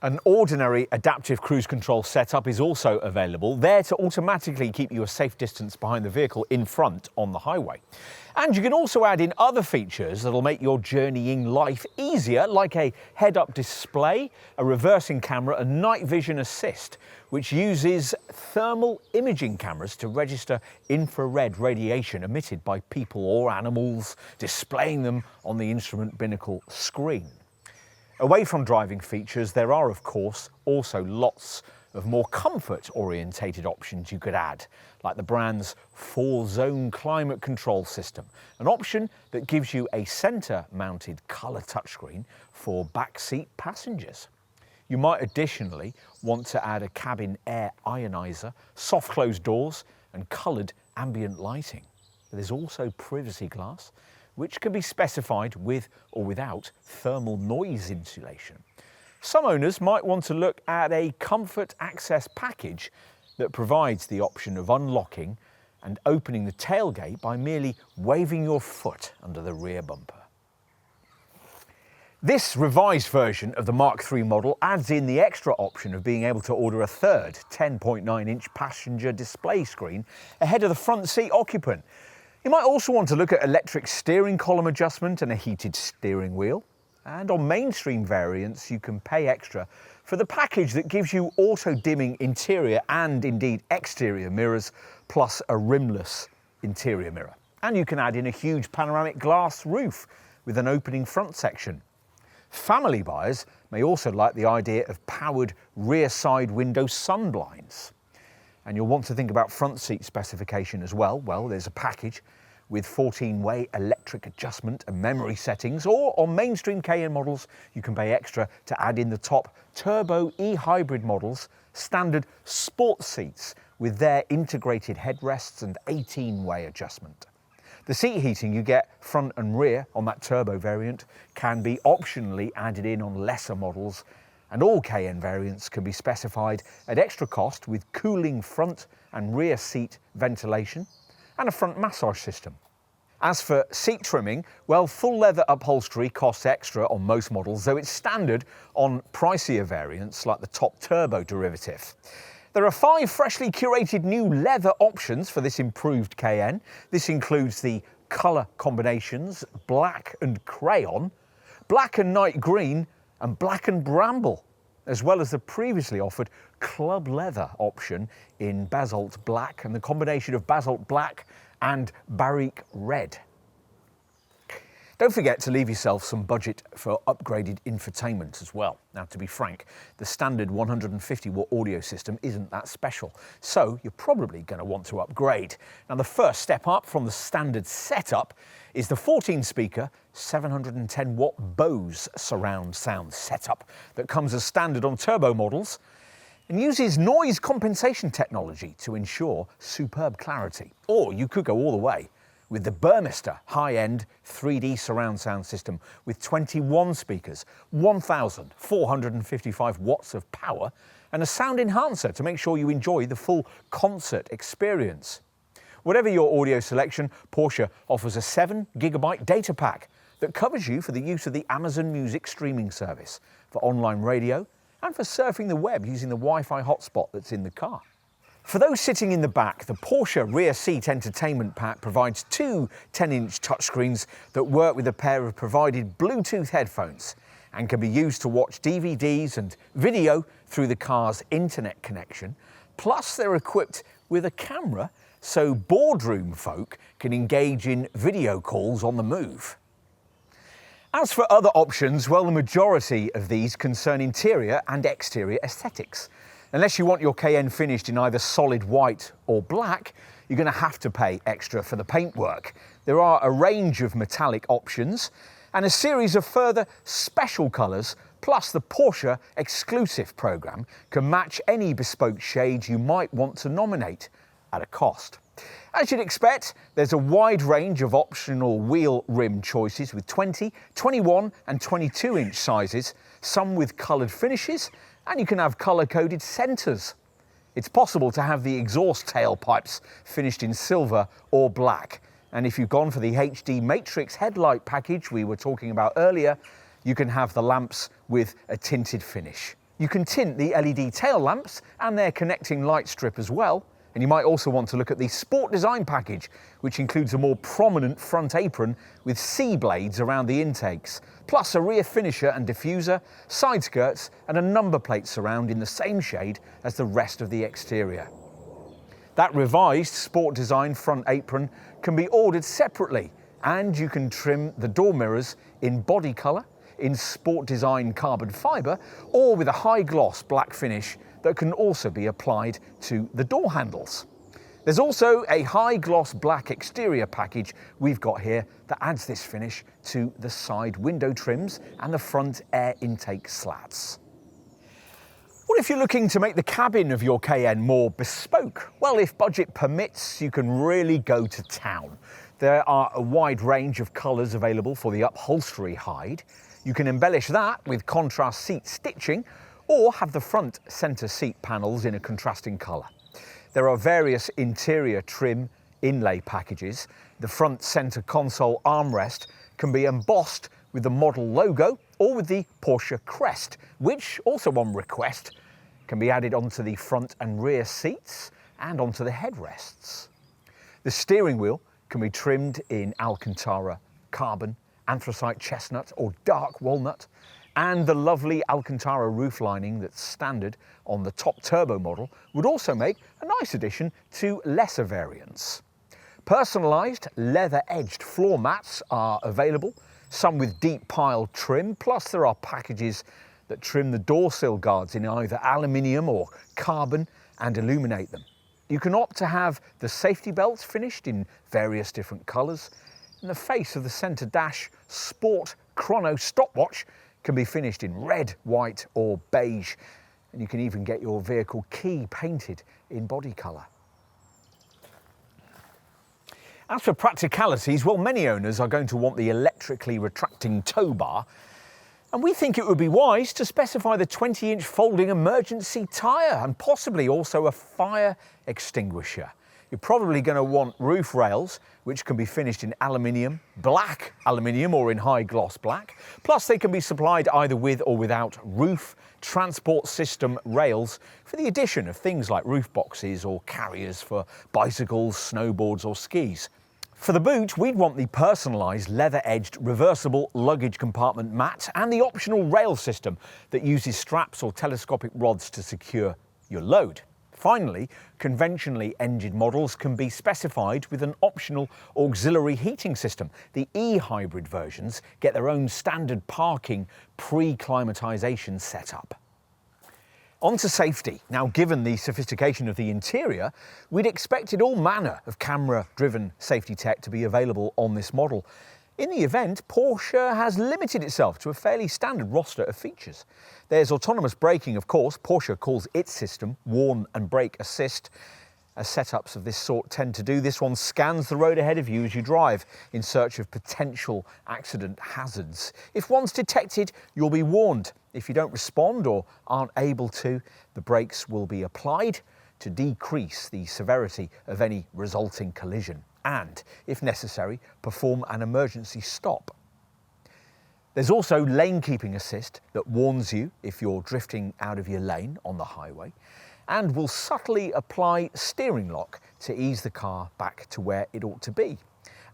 An ordinary adaptive cruise control setup is also available, there to automatically keep you a safe distance behind the vehicle in front on the highway. And you can also add in other features that'll make your journeying life easier, like a head-up display, a reversing camera and night vision assist, which uses thermal imaging cameras to register infrared radiation emitted by people or animals, displaying them on the instrument binnacle screen. Away from driving features, there are, of course, also lots of more comfort-orientated options you could add, like the brand's 4-zone climate control system, an option that gives you a centre-mounted colour touchscreen for backseat passengers. You might additionally want to add a cabin air ioniser, soft closed doors and coloured ambient lighting. There's also privacy glass, which can be specified with or without thermal noise insulation. Some owners might want to look at a comfort access package that provides the option of unlocking and opening the tailgate by merely waving your foot under the rear bumper. This revised version of the Mark III model adds in the extra option of being able to order a third 10.9-inch passenger display screen ahead of the front seat occupant. You might also want to look at electric steering column adjustment and a heated steering wheel. And on mainstream variants, you can pay extra for the package that gives you auto-dimming interior and indeed exterior mirrors, plus a rimless interior mirror. And you can add in a huge panoramic glass roof with an opening front section. Family buyers may also like the idea of powered rear side window sun blinds. And you'll want to think about front seat specification as well. Well, there's a package with 14-way electric adjustment and memory settings, or on mainstream Cayenne models, you can pay extra to add in the top turbo e-hybrid models, standard sports seats with their integrated headrests and 18-way adjustment. The seat heating you get front and rear on that turbo variant can be optionally added in on lesser models, and all Cayenne variants can be specified at extra cost with cooling front and rear seat ventilation and a front massage system. As for seat trimming, well, full leather upholstery costs extra on most models, though it's standard on pricier variants like the top turbo derivative. There are 5 freshly curated new leather options for this improved Cayenne. This includes the colour combinations black and crayon, black and night green and black and bramble, as well as the previously offered club leather option in basalt black and the combination of basalt black and barrique red. Don't forget to leave yourself some budget for upgraded infotainment as well. Now, to be frank, the standard 150-watt audio system isn't that special, so you're probably going to want to upgrade. Now, the first step up from the standard setup is the 14-speaker 710-watt Bose surround sound setup that comes as standard on turbo models and uses noise compensation technology to ensure superb clarity. Or you could go all the way with the Burmester high-end 3D surround sound system with 21 speakers, 1,455 watts of power, and a sound enhancer to make sure you enjoy the full concert experience. Whatever your audio selection, Porsche offers a 7 GB data pack that covers you for the use of the Amazon Music streaming service, for online radio, and for surfing the web using the Wi-Fi hotspot that's in the car. For those sitting in the back, the Porsche Rear Seat Entertainment Pack provides 2 10-inch touchscreens that work with a pair of provided Bluetooth headphones and can be used to watch DVDs and video through the car's internet connection. Plus, they're equipped with a camera so boardroom folk can engage in video calls on the move. As for other options, well, the majority of these concern interior and exterior aesthetics. Unless you want your Cayenne finished in either solid white or black, you're going to have to pay extra for the paintwork. There are a range of metallic options and a series of further special colours, plus the Porsche exclusive programme can match any bespoke shade you might want to nominate at a cost. As you'd expect, there's a wide range of optional wheel rim choices with 20, 21 and 22-inch sizes, some with coloured finishes, and you can have colour-coded centres. It's possible to have the exhaust tailpipes finished in silver or black. And if you've gone for the HD Matrix headlight package we were talking about earlier, you can have the lamps with a tinted finish. You can tint the LED tail lamps and their connecting light strip as well. And you might also want to look at the Sport Design package, which includes a more prominent front apron with C-blades around the intakes, plus a rear finisher and diffuser, side skirts and a number plate surround in the same shade as the rest of the exterior. That revised Sport Design front apron can be ordered separately, and you can trim the door mirrors in body colour, in Sport Design carbon fibre, or with a high gloss black finish that can also be applied to the door handles. There's also a high gloss black exterior package we've got here that adds this finish to the side window trims and the front air intake slats. What if you're looking to make the cabin of your Cayenne more bespoke? Well, if budget permits, you can really go to town. There are a wide range of colours available for the upholstery hide. You can embellish that with contrast seat stitching or have the front centre seat panels in a contrasting colour. There are various interior trim inlay packages. The front centre console armrest can be embossed with the model logo or with the Porsche crest, which, also on request, can be added onto the front and rear seats and onto the headrests. The steering wheel can be trimmed in Alcantara carbon, anthracite chestnut or dark walnut, and the lovely Alcantara roof lining that's standard on the top turbo model would also make a nice addition to lesser variants. Personalised leather-edged floor mats are available, some with deep pile trim, plus there are packages that trim the door sill guards in either aluminium or carbon and illuminate them. You can opt to have the safety belts finished in various different colours, and the face of the centre dash Sport Chrono stopwatch can be finished in red, white or beige, and you can even get your vehicle key painted in body colour. As for practicalities, well, many owners are going to want the electrically retracting tow bar, and we think it would be wise to specify the 20-inch folding emergency tyre and possibly also a fire extinguisher. You're probably going to want roof rails, which can be finished in aluminium, black aluminium or in high gloss black. Plus they can be supplied either with or without roof transport system rails for the addition of things like roof boxes or carriers for bicycles, snowboards or skis. For the boot, we'd want the personalised leather-edged reversible luggage compartment mat and the optional rail system that uses straps or telescopic rods to secure your load. Finally, conventionally engined models can be specified with an optional auxiliary heating system. The e-hybrid versions get their own standard parking pre-climatisation setup. On to safety. Now, given the sophistication of the interior, we'd expected all manner of camera-driven safety tech to be available on this model. In the event, Porsche has limited itself to a fairly standard roster of features. There's autonomous braking, of course. Porsche calls its system Warn and Brake Assist, as setups of this sort tend to do. This one scans the road ahead of you as you drive in search of potential accident hazards. If one's detected, you'll be warned. If you don't respond or aren't able to, the brakes will be applied to decrease the severity of any resulting collision and, if necessary, perform an emergency stop. There's also lane keeping assist that warns you if you're drifting out of your lane on the highway and will subtly apply steering lock to ease the car back to where it ought to be.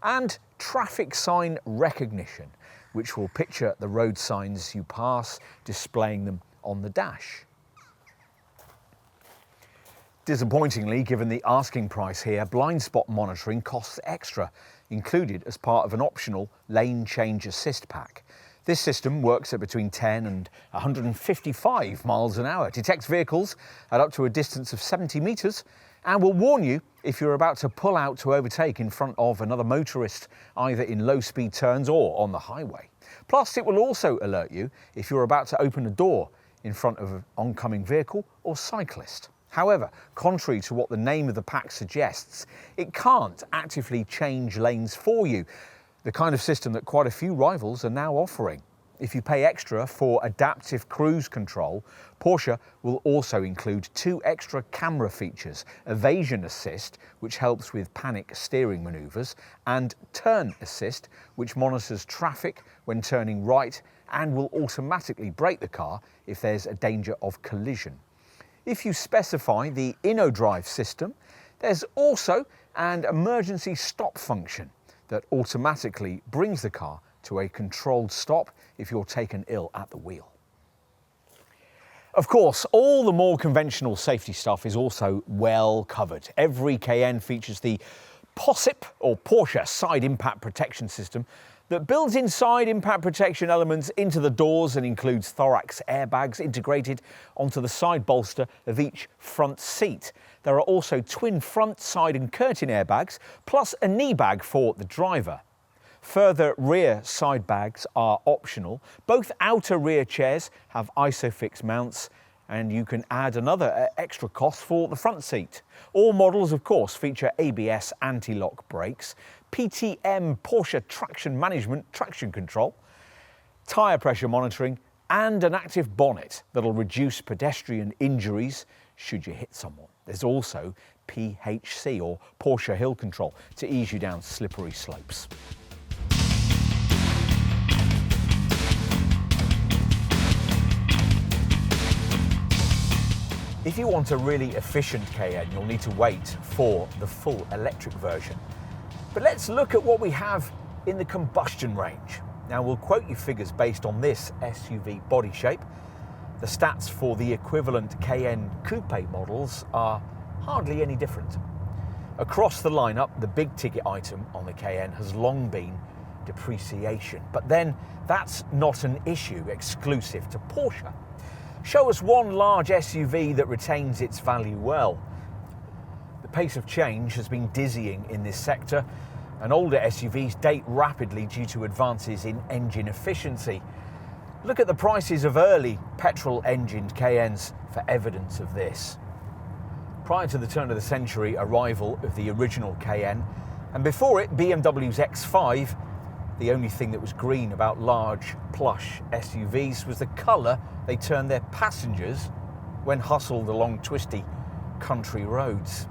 And traffic sign recognition, which will picture the road signs you pass, displaying them on the dash. Disappointingly, given the asking price here, blind spot monitoring costs extra, included as part of an optional lane change assist pack. This system works at between 10 and 155 miles an hour, detects vehicles at up to a distance of 70 metres, and will warn you if you're about to pull out to overtake in front of another motorist, either in low-speed turns or on the highway. Plus, it will also alert you if you're about to open a door in front of an oncoming vehicle or cyclist. However, contrary to what the name of the pack suggests, it can't actively change lanes for you, the kind of system that quite a few rivals are now offering. If you pay extra for adaptive cruise control, Porsche will also include 2 extra camera features: evasion assist, which helps with panic steering manoeuvres, and turn assist, which monitors traffic when turning right and will automatically brake the car if there's a danger of collision. If you specify the InnoDrive system, there's also an emergency stop function that automatically brings the car to a controlled stop if you're taken ill at the wheel. Of course, all the more conventional safety stuff is also well covered. Every Cayenne features the POSIP, or Porsche Side Impact Protection System, that builds inside impact protection elements into the doors and includes thorax airbags integrated onto the side bolster of each front seat. There are also twin front, side and curtain airbags, plus a knee bag for the driver. Further rear side bags are optional. Both outer rear chairs have ISOFIX mounts, and you can add another extra cost for the front seat. All models, of course, feature ABS anti-lock brakes, PTM Porsche traction management traction control, tyre pressure monitoring, and an active bonnet that'll reduce pedestrian injuries should you hit someone. There's also PHC, or Porsche Hill Control, to ease you down slippery slopes. If you want a really efficient Cayenne, you'll need to wait for the full electric version. But let's look at what we have in the combustion range. Now, we'll quote you figures based on this SUV body shape. The stats for the equivalent Cayenne coupe models are hardly any different. Across the lineup, the big ticket item on the Cayenne has long been depreciation. But then that's not an issue exclusive to Porsche. Show us one large SUV that retains its value well. The pace of change has been dizzying in this sector, and older SUVs date rapidly due to advances in engine efficiency. Look at the prices of early petrol-engined Cayennes for evidence of this. Prior to the turn of the century arrival of the original Cayenne, and before it BMW's X5, the only thing that was green about large, plush SUVs was the colour they turned their passengers when hustled along twisty country roads.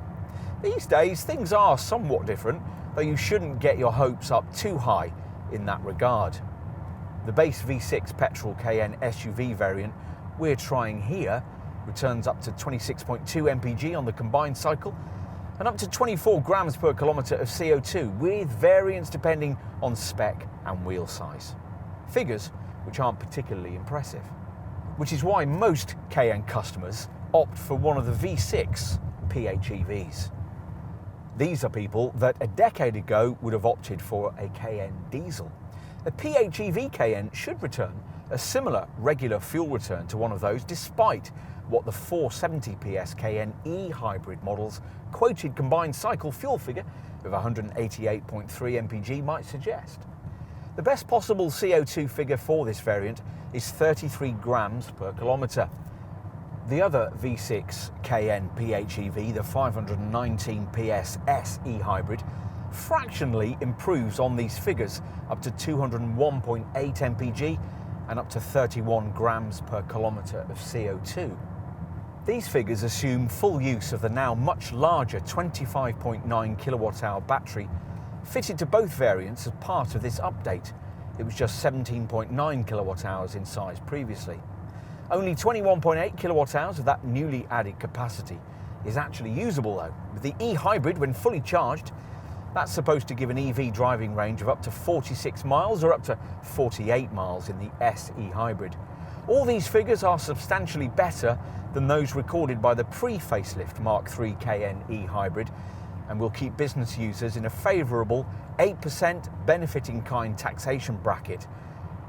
These days, things are somewhat different, though you shouldn't get your hopes up too high in that regard. The base V6 petrol Cayenne SUV variant we're trying here returns up to 26.2 mpg on the combined cycle and up to 24 grams per kilometre of CO2, with variants depending on spec and wheel size. Figures which aren't particularly impressive. Which is why most Cayenne customers opt for one of the V6 PHEVs. These are people that a decade ago would have opted for a Cayenne diesel. A PHEV Cayenne should return a similar regular fuel return to one of those, despite what the 470 PS Cayenne E hybrid model's quoted combined cycle fuel figure of 188.3 mpg might suggest. The best possible CO2 figure for this variant is 33 grams per kilometre. The other V6 Cayenne PHEV, the 519 PS SE hybrid, fractionally improves on these figures up to 201.8 mpg and up to 31 grams per kilometre of CO2. These figures assume full use of the now much larger 25.9 kilowatt-hour battery fitted to both variants as part of this update. It was just 17.9 kilowatt-hours in size previously. Only 21.8 kilowatt-hours of that newly added capacity is actually usable though. With the e-hybrid, when fully charged, that's supposed to give an EV driving range of up to 46 miles or up to 48 miles in the SE hybrid. All these figures are substantially better than those recorded by the pre-facelift Mark III Cayenne E hybrid, and will keep business users in a favourable 8% benefit-in-kind taxation bracket.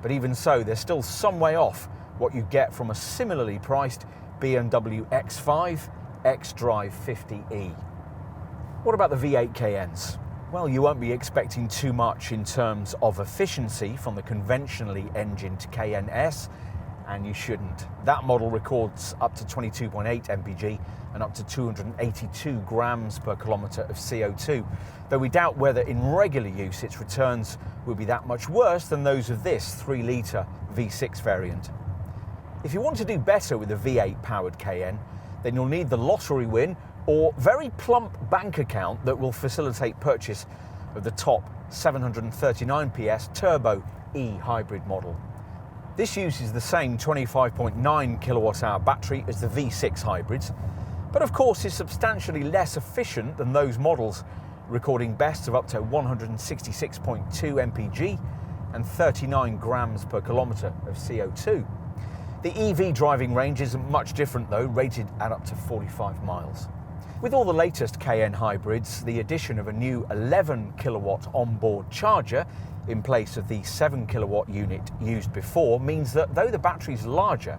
But even so, they're still some way off what you get from a similarly priced BMW X5 xDrive 50e. What about the V8 Cayennes? Well, you won't be expecting too much in terms of efficiency from the conventionally engined Cayenne S, and you shouldn't. That model records up to 22.8 mpg and up to 282 grams per kilometre of CO2, though we doubt whether in regular use its returns will be that much worse than those of this 3-litre V6 variant. If you want to do better with a V8 powered Cayenne, then you'll need the lottery win or very plump bank account that will facilitate purchase of the top 739 PS turbo E hybrid model. This uses the same 25.9 kilowatt-hour battery as the V6 hybrids, but of course is substantially less efficient than those models, recording bests of up to 166.2 mpg and 39 grams per kilometre of CO2. The EV driving range isn't much different though, rated at up to 45 miles. With all the latest Cayenne hybrids, the addition of a new 11 kilowatt onboard charger in place of the 7 kilowatt unit used before means that though the battery's larger,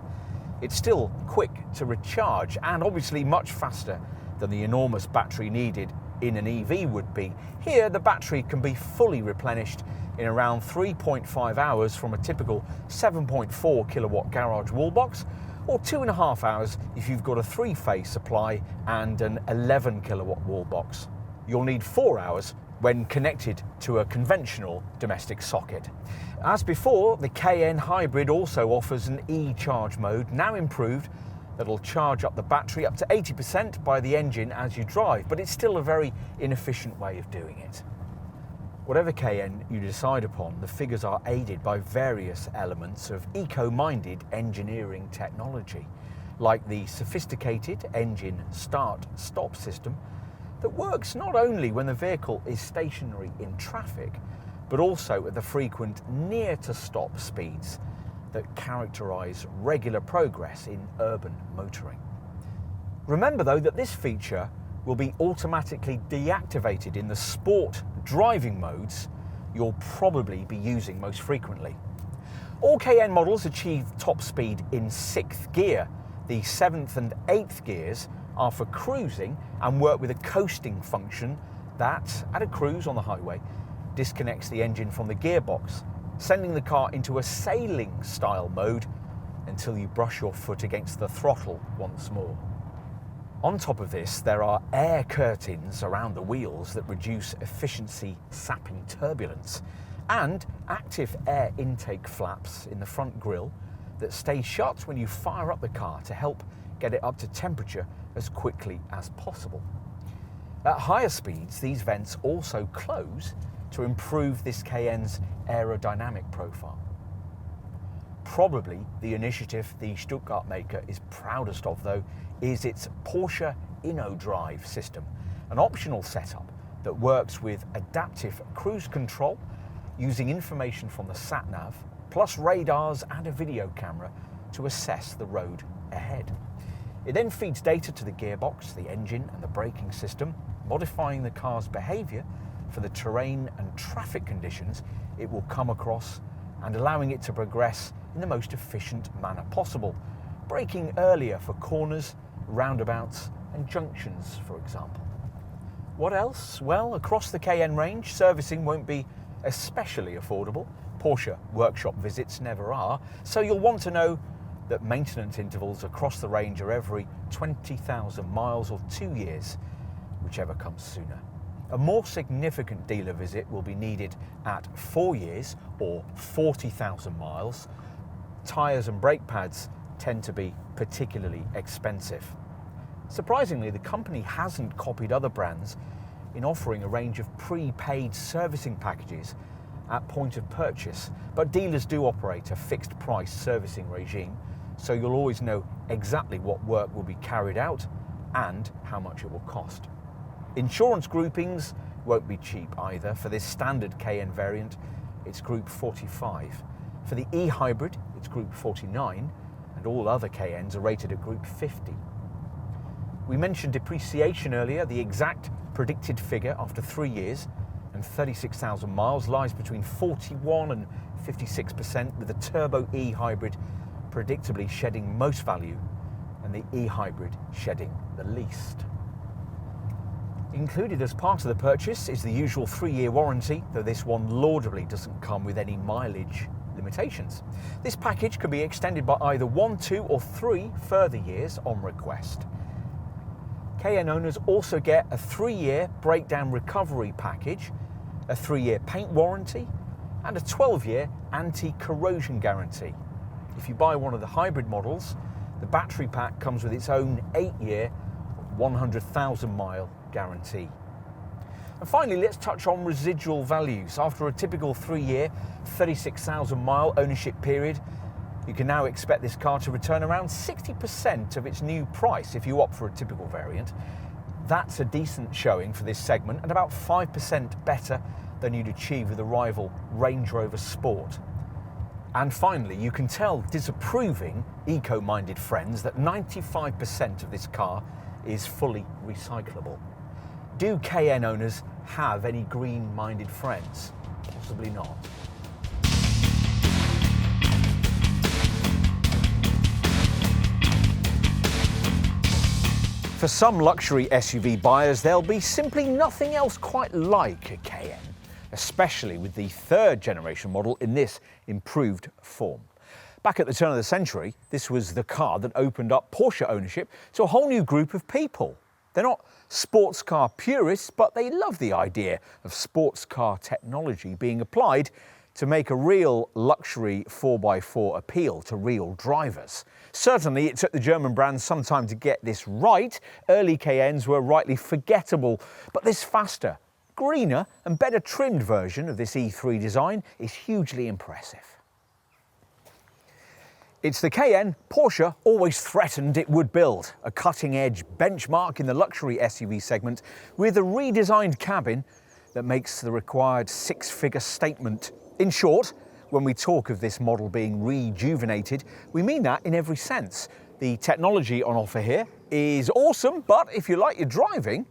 it's still quick to recharge and obviously much faster than the enormous battery needed in an EV would be. Here, the battery can be fully replenished in around 3.5 hours from a typical 7.4 kilowatt garage wall box, or 2.5 hours if you've got a 3-phase supply and an 11 kilowatt wall box. You'll need 4 hours when connected to a conventional domestic socket. As before, the Cayenne Hybrid also offers an e-charge mode, now improved, that'll charge up the battery up to 80% by the engine as you drive, but it's still a very inefficient way of doing it. Whatever Cayenne you decide upon, the figures are aided by various elements of eco-minded engineering technology, like the sophisticated engine start-stop system that works not only when the vehicle is stationary in traffic, but also at the frequent near-to-stop speeds that characterise regular progress in urban motoring. Remember though that this feature will be automatically deactivated in the sport driving modes you'll probably be using most frequently. All Cayenne models achieve top speed in 6th gear. The 7th and 8th gears are for cruising and work with a coasting function that, at a cruise on the highway, disconnects the engine from the gearbox, sending the car into a sailing style mode until you brush your foot against the throttle once more. On top of this, there are air curtains around the wheels that reduce efficiency sapping turbulence, and active air intake flaps in the front grille that stay shut when you fire up the car to help get it up to temperature as quickly as possible. At higher speeds, these vents also close to improve this Cayenne's aerodynamic profile. Probably the initiative the Stuttgart maker is proudest of, though, is its Porsche InnoDrive system, an optional setup that works with adaptive cruise control using information from the sat-nav, plus radars and a video camera to assess the road ahead. It then feeds data to the gearbox, the engine and the braking system, modifying the car's behaviour for the terrain and traffic conditions it will come across and allowing it to progress in the most efficient manner possible, braking earlier for corners, roundabouts and junctions, for example. What else? Well, across the Cayenne range, servicing won't be especially affordable. Porsche workshop visits never are, so you'll want to know that maintenance intervals across the range are every 20,000 miles or 2 years, whichever comes sooner. A more significant dealer visit will be needed at 4 years or 40,000 miles. Tyres and brake pads tend to be particularly expensive. Surprisingly, the company hasn't copied other brands in offering a range of prepaid servicing packages at point of purchase, but dealers do operate a fixed price servicing regime, so you'll always know exactly what work will be carried out and how much it will cost. Insurance groupings won't be cheap either. For this standard Cayenne variant, it's Group 45. For the e-hybrid, it's Group 49, and all other Cayennes are rated at Group 50. We mentioned depreciation earlier. The exact predicted figure after 3 years and 36,000 miles lies between 41 and 56%, with the turbo e-hybrid predictably shedding most value and the e-hybrid shedding the least. Included as part of the purchase is the usual 3-year warranty, though this one laudably doesn't come with any mileage limitations. This package can be extended by either 1, 2 or 3 further years on request. Cayenne owners also get a 3-year breakdown recovery package, a 3-year paint warranty and a 12-year anti-corrosion guarantee. If you buy one of the hybrid models, the battery pack comes with its own 8-year, 100,000 mile guarantee. And finally, let's touch on residual values. After a typical 3-year, 36,000 mile ownership period, you can now expect this car to return around 60% of its new price if you opt for a typical variant. That's a decent showing for this segment and about 5% better than you'd achieve with a rival Range Rover Sport. And finally, you can tell disapproving, eco-minded friends that 95% of this car is fully recyclable. Do Cayenne owners have any green-minded friends? Possibly not. For some luxury SUV buyers, there'll be simply nothing else quite like a Cayenne, especially with the third generation model in this improved form. Back at the turn of the century, this was the car that opened up Porsche ownership to a whole new group of people. They're not sports car purists, but they love the idea of sports car technology being applied to make a real luxury 4x4 appeal to real drivers. Certainly, it took the German brand some time to get this right. Early Cayennes were rightly forgettable, but this faster, greener and better trimmed version of this E3 design is hugely impressive. It's the Cayenne Porsche always threatened it would build, a cutting-edge benchmark in the luxury SUV segment with a redesigned cabin that makes the required six-figure statement. In short, when we talk of this model being rejuvenated, we mean that in every sense. The technology on offer here is awesome, but if you like your driving,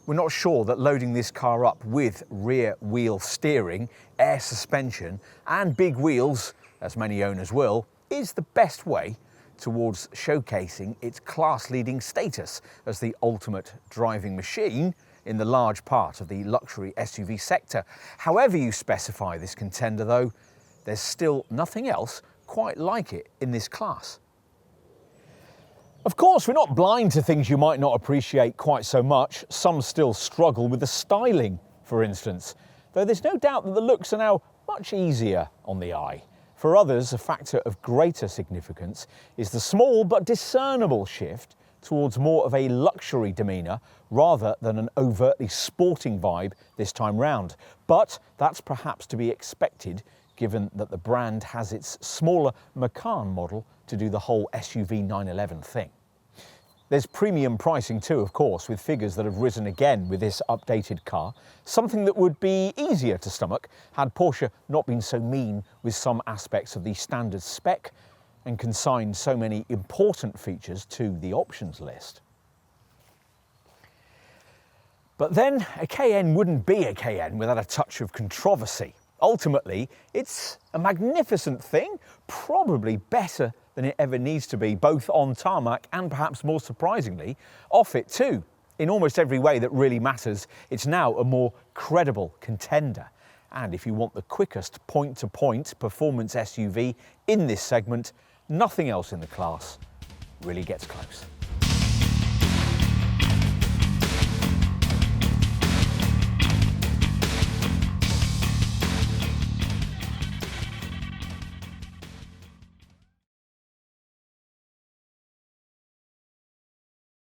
we're not sure that loading this car up with rear wheel steering, air suspension and big wheels, as many owners will, is the best way towards showcasing its class-leading status as the ultimate driving machine in the large part of the luxury SUV sector. However you specify this contender though, there's still nothing else quite like it in this class. Of course, we're not blind to things you might not appreciate quite so much. Some still struggle with the styling, for instance, though there's no doubt that the looks are now much easier on the eye. For others, a factor of greater significance is the small but discernible shift towards more of a luxury demeanour rather than an overtly sporting vibe this time round. But that's perhaps to be expected given that the brand has its smaller Macan model to do the whole SUV 911 thing. There's premium pricing too, of course, with figures that have risen again with this updated car, something that would be easier to stomach had Porsche not been so mean with some aspects of the standard spec and consigned so many important features to the options list. But then a Cayenne wouldn't be a Cayenne without a touch of controversy. Ultimately, it's a magnificent thing, probably better than it ever needs to be, both on tarmac and perhaps more surprisingly, off it too. In almost every way that really matters, it's now a more credible contender. And if you want the quickest point-to-point performance SUV in this segment, nothing else in the class really gets close.